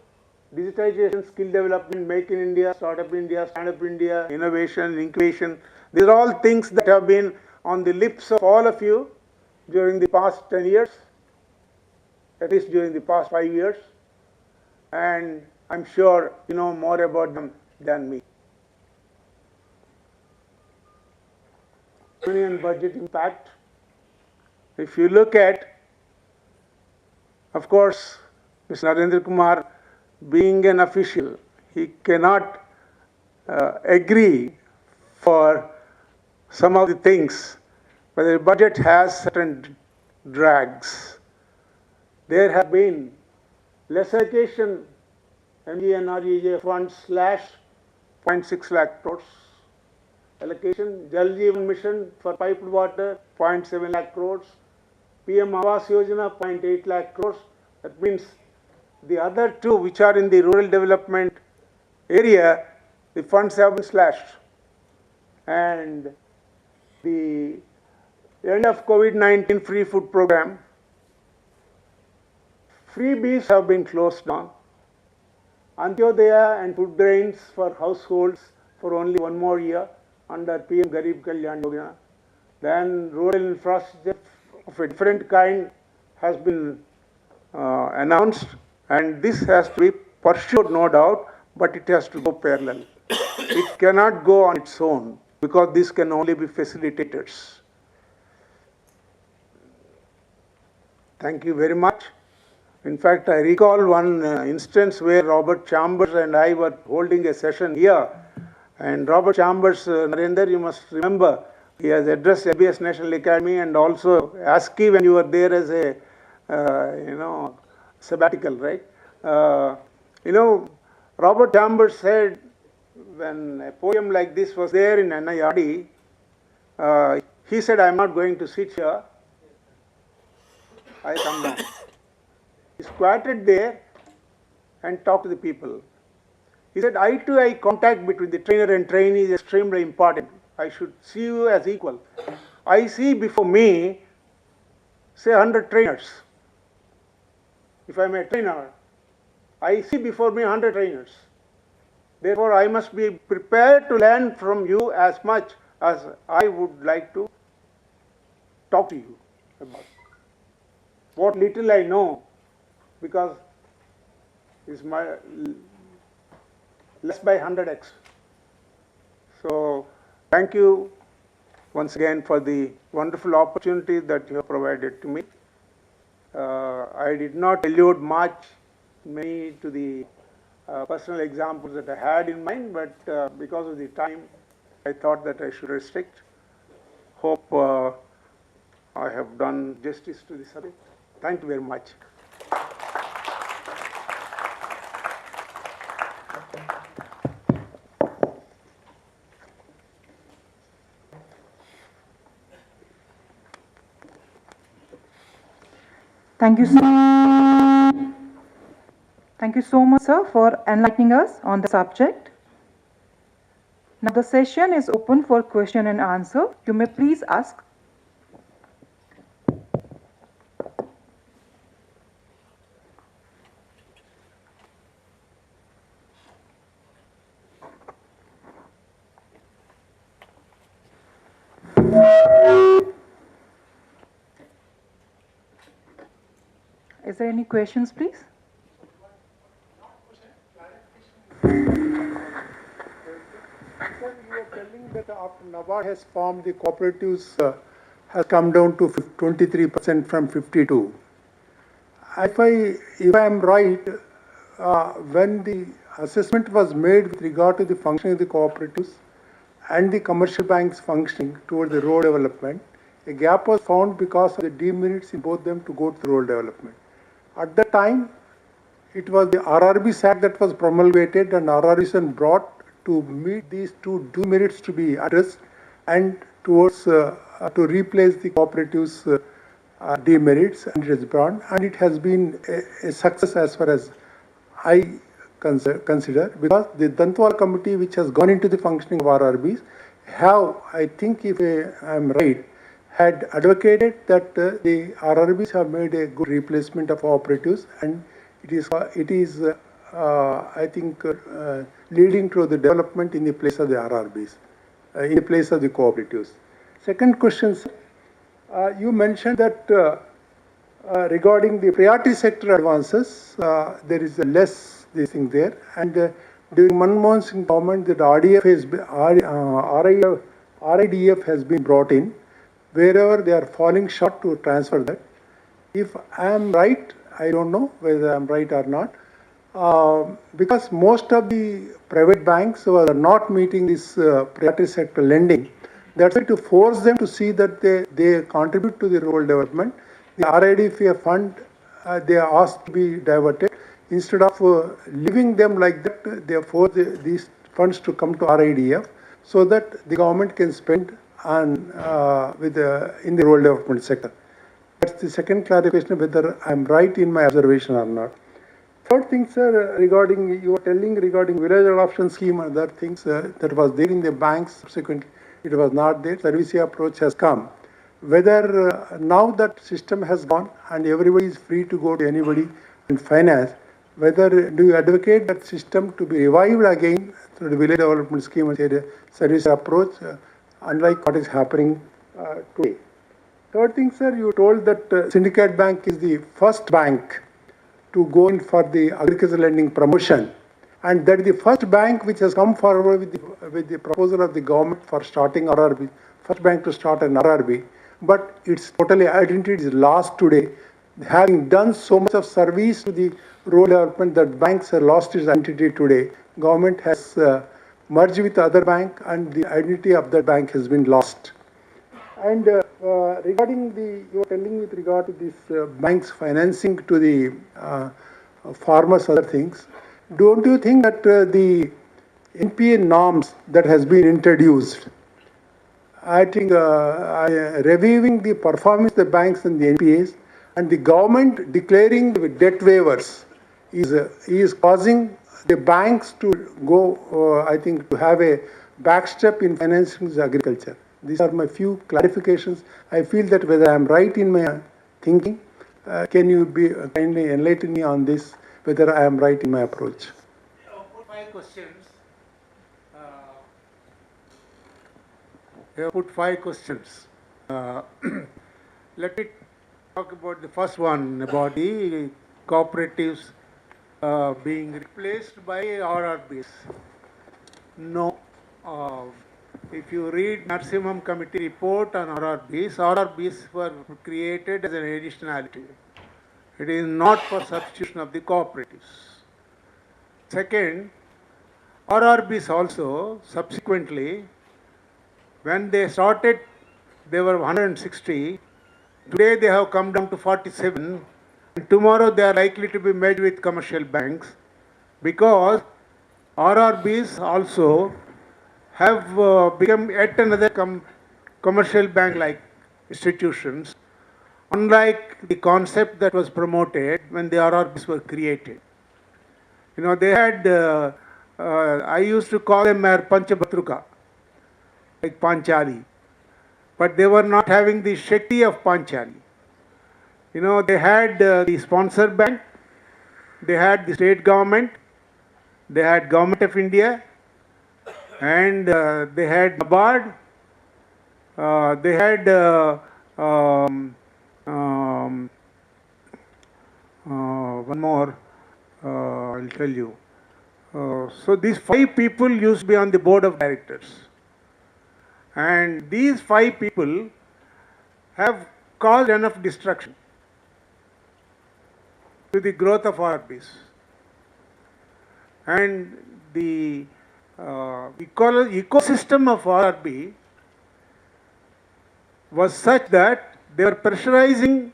Digitization, skill development, Make in India, Startup India, Stand Up India, innovation, incubation. These are all things that have been on the lips of all of you during the past 10 years, at least during the past 5 years. And I'm sure you know more about them than me. Union budget impact. If you look at, of course, Mr. Narendra Kumar, being an official, he cannot agree for some of the things, but the budget has certain drags. There have been less allocation, MGNREJ funds slash 0.6 lakh crores. Allocation, Jal Jeevan Mission for piped water, 0.7 lakh crores. PM Awas Yojana, 0.8 lakh crores. That means the other two, which are in the rural development area, the funds have been slashed. And the end of COVID-19 free food program, freebies have been closed down. Antyodaya and food grains for households for only 1 more year under PM Garib Kalyan Yojana. Then rural infrastructure of a different kind has been announced, and this has to be pursued, no doubt, but it has to go parallel. It cannot go on its own, because this can only be facilitators. Thank you very much. In fact, I recall one instance where Robert Chambers and I were holding a session here. And Robert Chambers, Narendra, you must remember, he has addressed LBS National Academy and also ASCII when you were there as a, sabbatical, right? You know, Robert Chambers said when a poem like this was there in NIRD, he said, I'm not going to sit here, I come down. He squatted there and talked to the people. He said, eye to eye contact between the trainer and trainee is extremely important. I should see you as equal. I see before me, say 100 trainers. If I'm a trainer, I see before me 100 trainers. Therefore, I must be prepared to learn from you as much as I would like to talk to you about what little I know, because it's my less by 100x. So, thank you once again for the wonderful opportunity that you have provided to me. I did not allude much many to the personal examples that I had in mind, but because of the time, I thought that I should restrict. Hope I have done justice to the subject. Thank you very much. Thank you so much, sir, for enlightening us on the subject. Now the session is open for question and answer. You may please ask. Is there any questions, please? Sir, you were telling that after NABARD has formed, the cooperatives has come down to 23% from 52. If I am right, when the assessment was made with regard to the functioning of the cooperatives and the commercial banks functioning towards the rural development, a gap was found because of the demerits in both them to go to the rural development. At that time, it was the RRBs Act that was promulgated and RRBs were brought to meet these two demerits to be addressed and towards to replace the cooperatives demerits, and it is brought, and it has been a success as far as I consider, because the Dantwal committee, which has gone into the functioning of RRBs, have, I think if I am right, had advocated that the RRBs have made a good replacement of cooperatives, and it is I think leading to the development in the place of the RRBs, in the place of the cooperatives. Second question, you mentioned that regarding the priority sector advances, there is a less this thing there, and during Manmohan Singh government, that RIDF has been brought in. Wherever they are falling short to transfer that. If I am right, I don't know whether I am right or not, because most of the private banks were not meeting this priority sector lending. That's why to force them to see that they contribute to the rural development, the RIDF fund they are asked to be diverted. Instead of leaving them like that, they force these funds to come to RIDF so that the government can spend on in the rural development sector. That's the second clarification, whether I'm right in my observation or not. Third thing, sir, regarding, you were telling regarding village adoption scheme and other things that was there in the banks, subsequently it was not there, service approach has come. Whether now that system has gone and everybody is free to go to anybody in finance, whether do you advocate that system to be revived again through the village development scheme and say service approach, unlike what is happening today? Third thing, sir, you told that Syndicate Bank is the first bank to go in for the agricultural lending promotion, and that is the first bank which has come forward with the proposal of the government for starting RRB, first bank to start an RRB, but its totally identity is lost today. Having done so much of service to the rural development that banks have lost its identity today, government has merged with other bank and the identity of that bank has been lost. And regarding you were telling with regard to this banks financing to the farmers, other things, don't you think that the NPA norms that has been introduced, I think reviewing the performance of the banks and the NPAs and the government declaring the debt waivers is causing the banks to go, I think, to have a backstep in financing agriculture. These are my few clarifications. I feel that whether I am right in my thinking, can you be kindly enlighten me on this, whether I am right in my approach? Put 5 questions. You have put 5 questions. Let me talk about the first one, about the cooperatives being replaced by RRBs. No. If you read Narasimham Committee report on RRBs were created as an additionality. It is not for substitution of the cooperatives. Second, RRBs also subsequently, when they started, they were 160. Today they have come down to 47. And tomorrow they are likely to be merged with commercial banks, because RRBs also have become yet another commercial bank-like institutions, unlike the concept that was promoted when the RRBs were created. You know, they had, I used to call them Panchabhatruka, like Panchali, but they were not having the Shakti of Panchali. You know, they had the sponsor bank, they had the state government, they had Government of India, and they had NABARD, they had one more, I'll tell you. So these 5 people used to be on the board of directors. And these 5 people have caused enough destruction to the growth of RRBs. And the ecosystem of RRB was such that they were pressurizing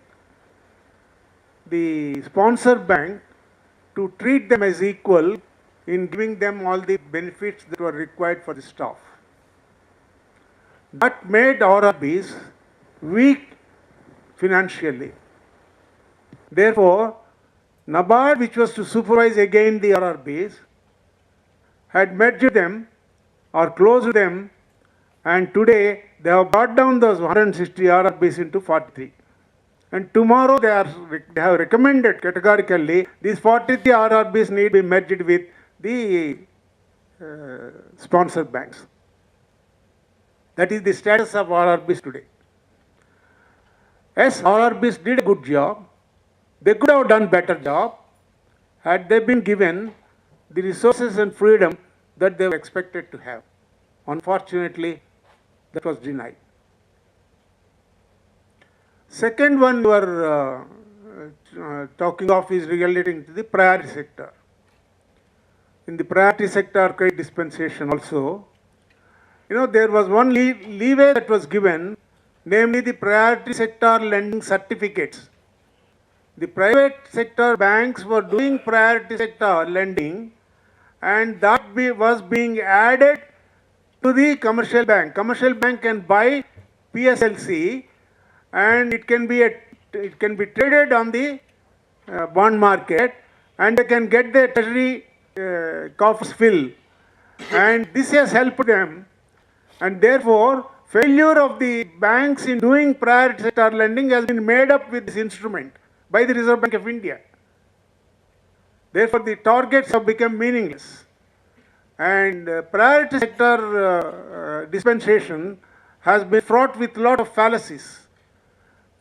the sponsor bank to treat them as equal in giving them all the benefits that were required for the staff. That made RRBs weak financially. Therefore, NABARD, which was to supervise again the RRBs, had merged them or closed them, and today they have brought down those 160 RRBs into 43. And tomorrow they have recommended categorically these 43 RRBs need to be merged with the sponsor banks. That is the status of RRBs today. Yes, RRBs did a good job. They could have done better job had they been given the resources and freedom that they were expected to have. Unfortunately, that was denied. Second one you are talking of is relating to the priority sector. In the priority sector credit dispensation also, you know, there was one leeway that was given, namely the priority sector lending certificates. The private sector banks were doing priority sector lending, and that was being added to the commercial bank. Commercial bank can buy PSLC, and it can be traded on the bond market, and they can get the treasury coffers filled. And this has helped them, and therefore failure of the banks in doing priority sector lending has been made up with this instrument by the Reserve Bank of India. Therefore, the targets have become meaningless. And priority sector dispensation has been fraught with a lot of fallacies.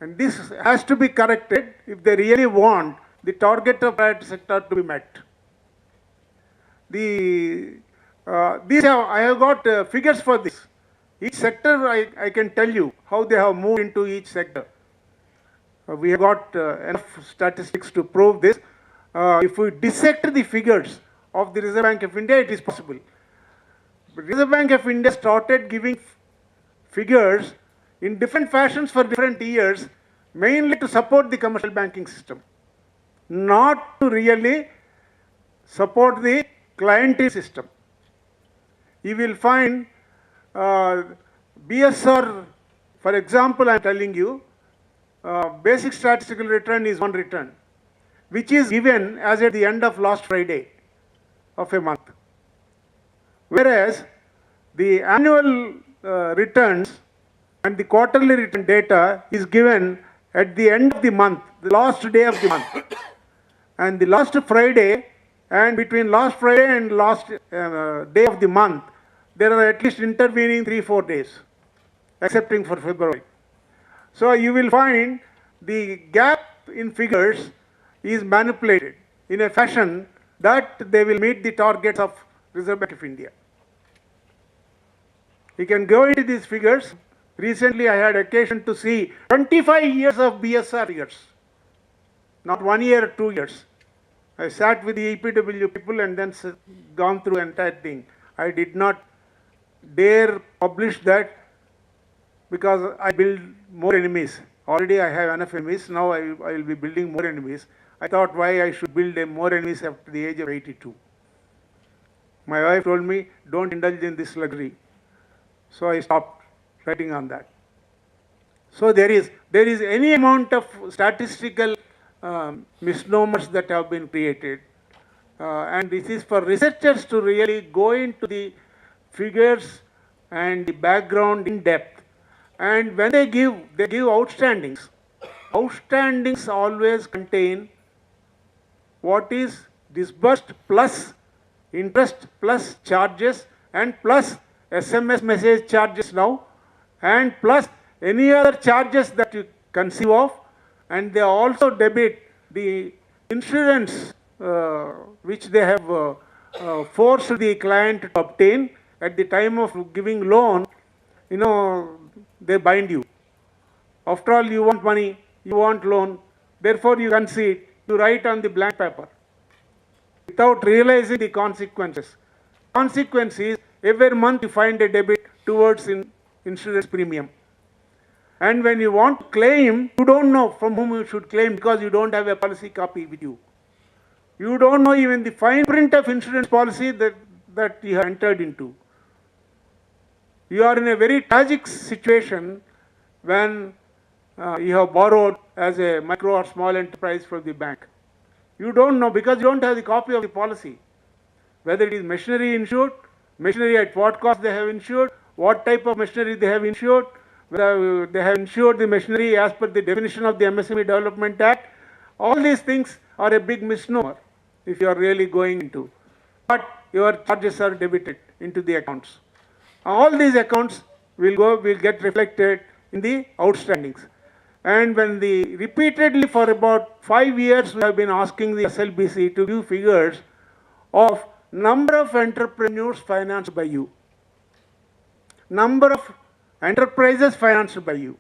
And this has to be corrected if they really want the target of priority sector to be met. I have got figures for this. Each sector, I can tell you how they have moved into each sector. We have got enough statistics to prove this. If we dissect the figures of the Reserve Bank of India, it is possible. But Reserve Bank of India started giving figures in different fashions for different years, mainly to support the commercial banking system, not to really support the clientele system. You will find BSR, for example, I am telling you, basic statistical return is one return, which is given as at the end of last Friday of a month. Whereas the annual returns and the quarterly return data is given at the end of the month, the last day of the month. And the last Friday, and between last Friday and last day of the month, there are at least intervening 3-4 days, excepting for February. So you will find the gap in figures is manipulated in a fashion that they will meet the targets of Reserve Bank of India. You can go into these figures. Recently I had occasion to see 25 years of BSR figures, not 1 year or 2 years. I sat with the EPW people and then gone through the entire thing. I did not dare publish that because I build more enemies. Already I have enough enemies, now I will be building more enemies. I thought why I should build more enemies after the age of 82. My wife told me, don't indulge in this luxury. So I stopped writing on that. So there is any amount of statistical misnomers that have been created. And this is for researchers to really go into the figures and the background in depth. And when they give outstandings. Outstandings always contain what is disbursed plus interest plus charges and plus SMS message charges now and plus any other charges that you conceive of, and they also debit the insurance which they have forced the client to obtain at the time of giving loan. You know, they bind you. After all, you want money, you want loan, therefore you concede, you write on the blank paper without realizing the consequences. Consequence is every month you find a debit towards insurance premium. And when you want to claim, you don't know from whom you should claim because you don't have a policy copy with you. You don't know even the fine print of insurance policy that you have entered into. You are in a very tragic situation when you have borrowed as a micro or small enterprise from the bank. You don't know because you don't have the copy of the policy. Whether it is machinery insured, machinery at what cost they have insured, what type of machinery they have insured, whether they have insured the machinery as per the definition of the MSME Development Act. All these things are a big misnomer if you are really going into. But your charges are debited into the accounts. All these accounts will get reflected in the outstandings. And when repeatedly for about 5 years we have been asking the SLBC to give figures of number of entrepreneurs financed by you, number of enterprises financed by you.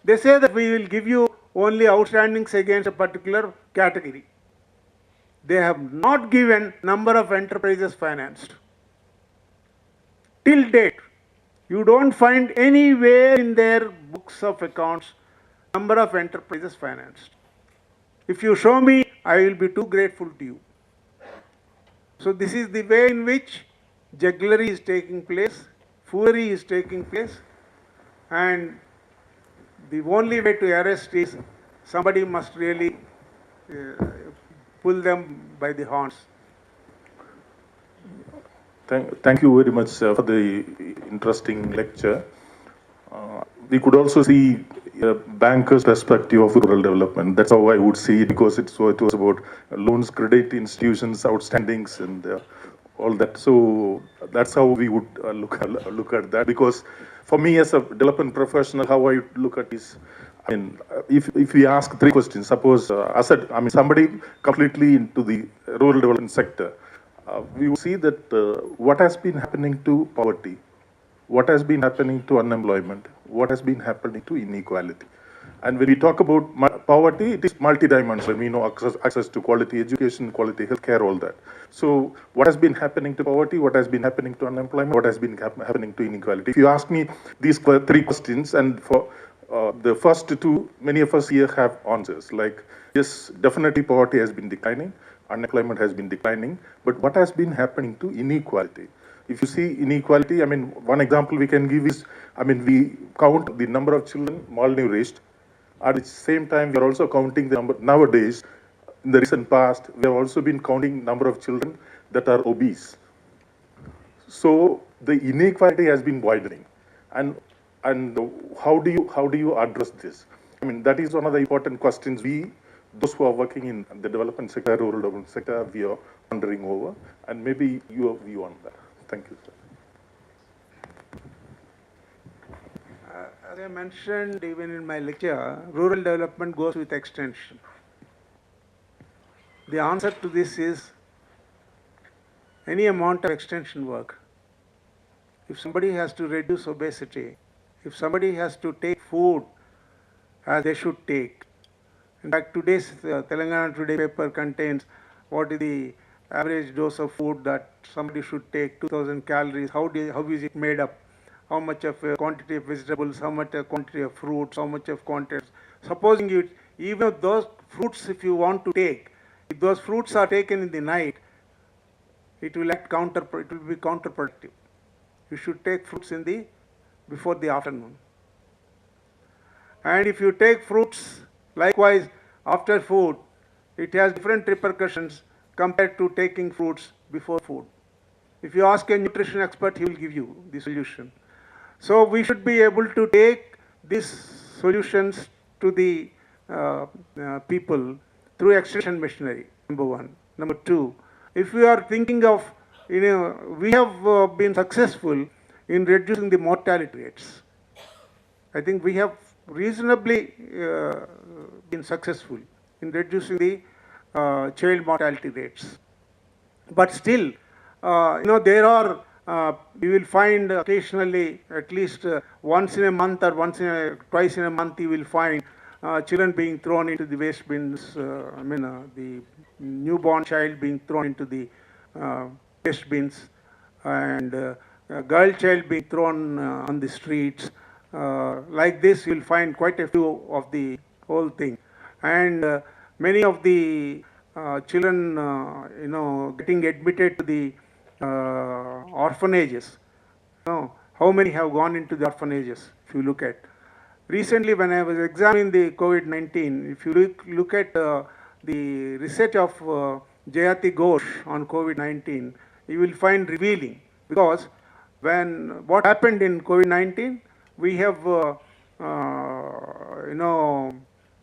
They say that we will give you only outstandings against a particular category. They have not given number of enterprises financed. Till date, you don't find anywhere in their books of accounts number of enterprises financed. If you show me, I will be too grateful to you. So this is the way in which jugglery is taking place, foolery is taking place, and the only way to arrest is somebody must really pull them by the horns. Thank you very much for the interesting lecture. We could also see a banker's perspective of rural development. That's how I would see it, because it was about loans, credit institutions, outstandings, and all that. So that's how we would look at that. Because for me as a development professional, how I look at this, I mean, if we ask 3 questions, suppose somebody completely into the rural development sector, we will see that what has been happening to poverty, what has been happening to unemployment, what has been happening to inequality. And when we talk about poverty, it is multidimensional. We know access to quality education, quality healthcare, all that. So what has been happening to poverty, what has been happening to unemployment, what has been happening to inequality? If you ask me these 3 questions, and for the first 2, many of us here have answers, like, yes, definitely poverty has been declining. unemployment has been declining, but what has been happening to inequality? If you see inequality, I mean, one example we can give is, I mean, we count the number of children malnourished. At the same time, we are also counting the number, nowadays, in the recent past, we have also been counting number of children that are obese. So the inequality has been widening. And how do you address this? I mean, that is one of the important questions those who are working in the development sector, rural development sector, we are wondering over, and maybe your view on that. Thank you, sir. As I mentioned even in my lecture, rural development goes with extension. The answer to this is any amount of extension work. If somebody has to reduce obesity, if somebody has to take food as they should take. In fact, today's Telangana Today paper contains what is the average dose of food that somebody should take, 2000 calories, how is it made up, how much of a quantity of vegetables, how much a quantity of fruits, how much of quantity. Supposing you, even if those fruits, if you want to take, if those fruits are taken in the night, it will be counterproductive. You should take fruits before the afternoon. And if you take fruits, likewise, after food, it has different repercussions compared to taking fruits before food. If you ask a nutrition expert, he will give you the solution. So we should be able to take these solutions to the people through extension machinery, number one. Number two, if we are thinking of, we have been successful in reducing the mortality rates. I think we have reasonably been successful in reducing the child mortality rates. But still, there are, you will find occasionally, at least once in a month or twice in a month, you will find children being thrown into the waste bins, the newborn child being thrown into the waste bins, and a girl child being thrown on the streets. Like this, you will find quite a few of the whole thing. And many of the children, getting admitted to the orphanages. How many have gone into the orphanages, if you look at. Recently, when I was examining the COVID-19, if you look at the research of Jayati Ghosh on COVID-19, you will find revealing. Because what happened in COVID-19, we have,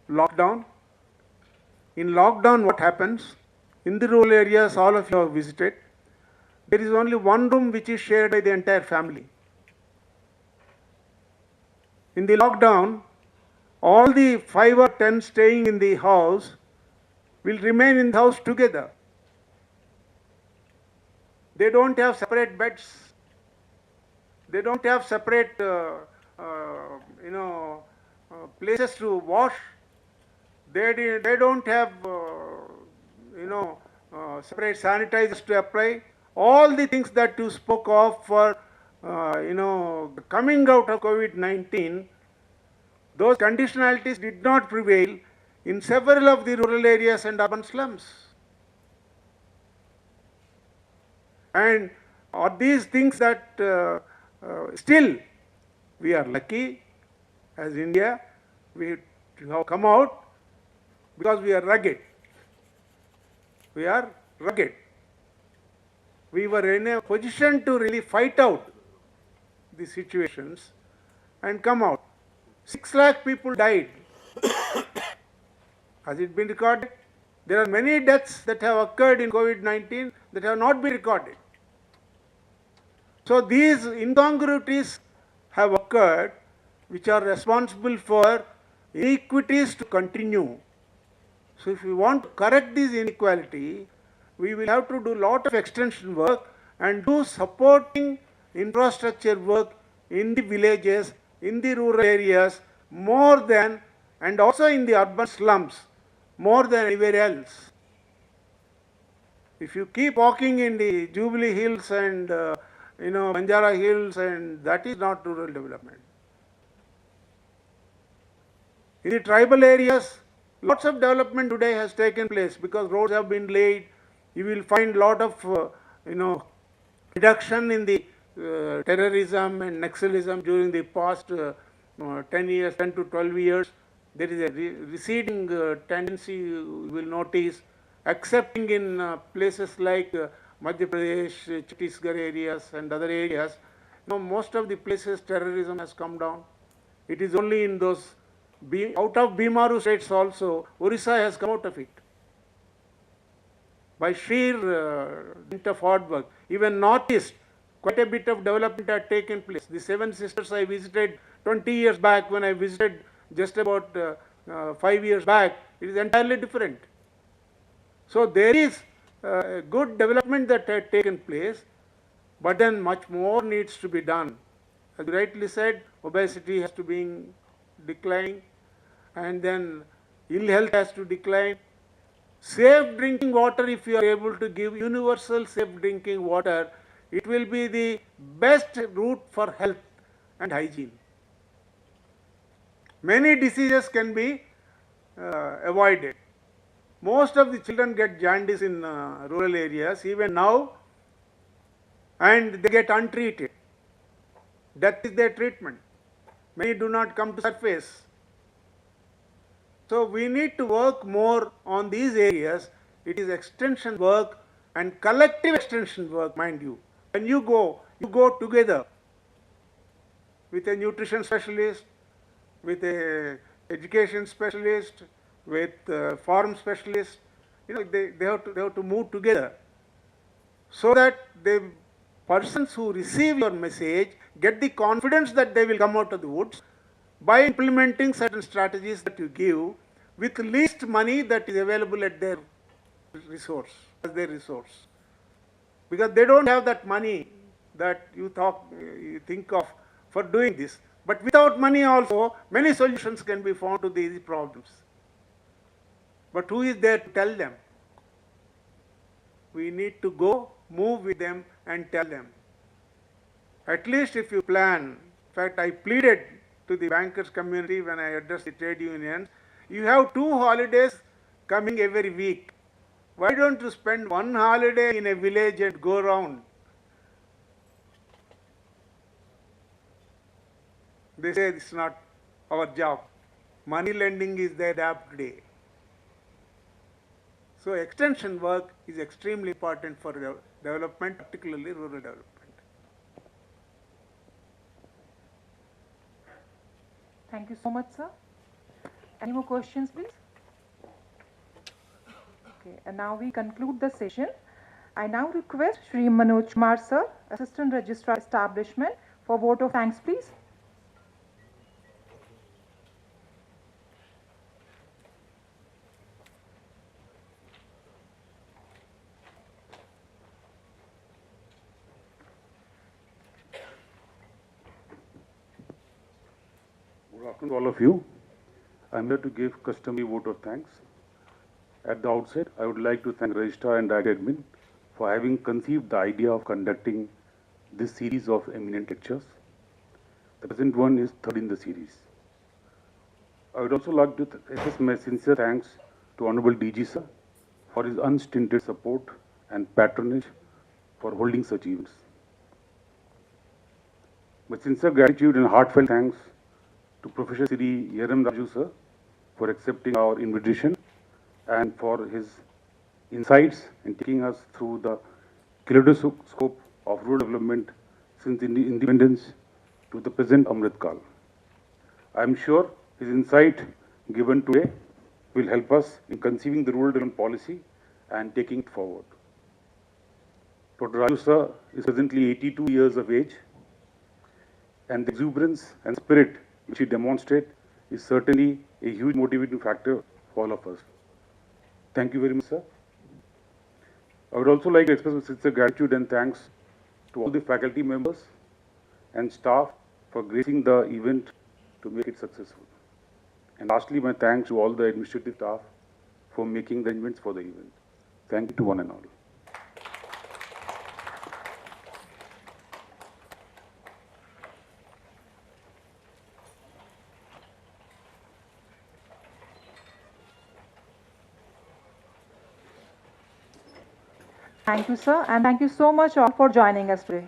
lockdown. In lockdown, what happens? In the rural areas, all of you have visited. There is only one room which is shared by the entire family. In the lockdown, all the 5 or 10 staying in the house will remain in the house together. They don't have separate beds. They don't have separate, places to wash. They don't have, separate sanitizers to apply. All the things that you spoke of for, coming out of COVID-19, those conditionalities did not prevail in several of the rural areas and urban slums. And are these things that still we are lucky as India, we have come out because we are rugged. We are rugged. We were in a position to really fight out the situations and come out. 6 lakh people died. Has it been recorded? There are many deaths that have occurred in COVID-19 that have not been recorded. So these incongruities have occurred which are responsible for inequities to continue. So if we want to correct this inequality, we will have to do a lot of extension work and do supporting infrastructure work in the villages, in the rural areas, more than, and also in the urban slums, more than anywhere else. If you keep walking in the Jubilee Hills and Banjara Hills, and that is not rural development. In the tribal areas, lots of development today has taken place because roads have been laid, you will find lot of, reduction in the terrorism and Naxalism during the past 10 years, 10 to 12 years. There is a receding tendency you will notice, excepting in places like Madhya Pradesh, Chhattisgarh areas and other areas. Most of the places terrorism has come down. It is only in those, out of Bimaru states also, Orissa has come out of it. By sheer dint of hard work. Even Northeast, quite a bit of development had taken place. The Seven Sisters I visited 20 years back, when I visited just about 5 years back, it is entirely different. So there is good development that had taken place, but then much more needs to be done. As you rightly said, obesity has to be declining, and then ill health has to decline. Safe drinking water, if you are able to give universal safe drinking water, it will be the best route for health and hygiene. Many diseases can be avoided. Most of the children get jaundice in rural areas, even now, and they get untreated. Death is their treatment. Many do not come to surface. So we need to work more on these areas. It is extension work and collective extension work, mind you. When you go together with a nutrition specialist, with a education specialist, with a farm specialist. They have to move together, so that the persons who receive your message get the confidence that they will come out of the woods by implementing certain strategies that you give with least money that is available at their resource, as their resource. Because they don't have that money that you think of for doing this. But without money also, many solutions can be found to these problems. But who is there to tell them? We need to go, move with them and tell them. At least if you plan, in fact I pleaded to the bankers community when I addressed the trade unions, you have 2 holidays coming every week. Why don't you spend 1 holiday in a village and go around? They say it's not our job. Money lending is their job today. So extension work is extremely important for development, particularly rural development. Thank you so much, sir. Any more questions, please? Okay, and now we conclude the session. I now request Shri Manoj Kumar, sir, Assistant Registrar Establishment, for vote of thanks, please. Good afternoon to all of you. I am here to give customary vote of thanks. At the outset, I would like to thank Registrar and Admin for having conceived the idea of conducting this series of eminent lectures. The present one is third in the series. I would also like to express my sincere thanks to Honorable DG Sir for his unstinted support and patronage for holding such events. My sincere gratitude and heartfelt thanks to Professor Sri Yerram Raju Sir for accepting our invitation and for his insights in taking us through the kaleidoscope of rural development since independence to the present Amrit Kal. I am sure his insight given today will help us in conceiving the rural development policy and taking it forward. Dr. Raju Sir is presently 82 years of age, and the exuberance and spirit which he demonstrates is certainly a huge motivating factor for all of us. Thank you very much, sir. I would also like to express my sincere gratitude and thanks to all the faculty members and staff for gracing the event to make it successful. And lastly, my thanks to all the administrative staff for making the arrangements for the event. Thank you to one and all. Thank you, sir, and thank you so much all for joining us today.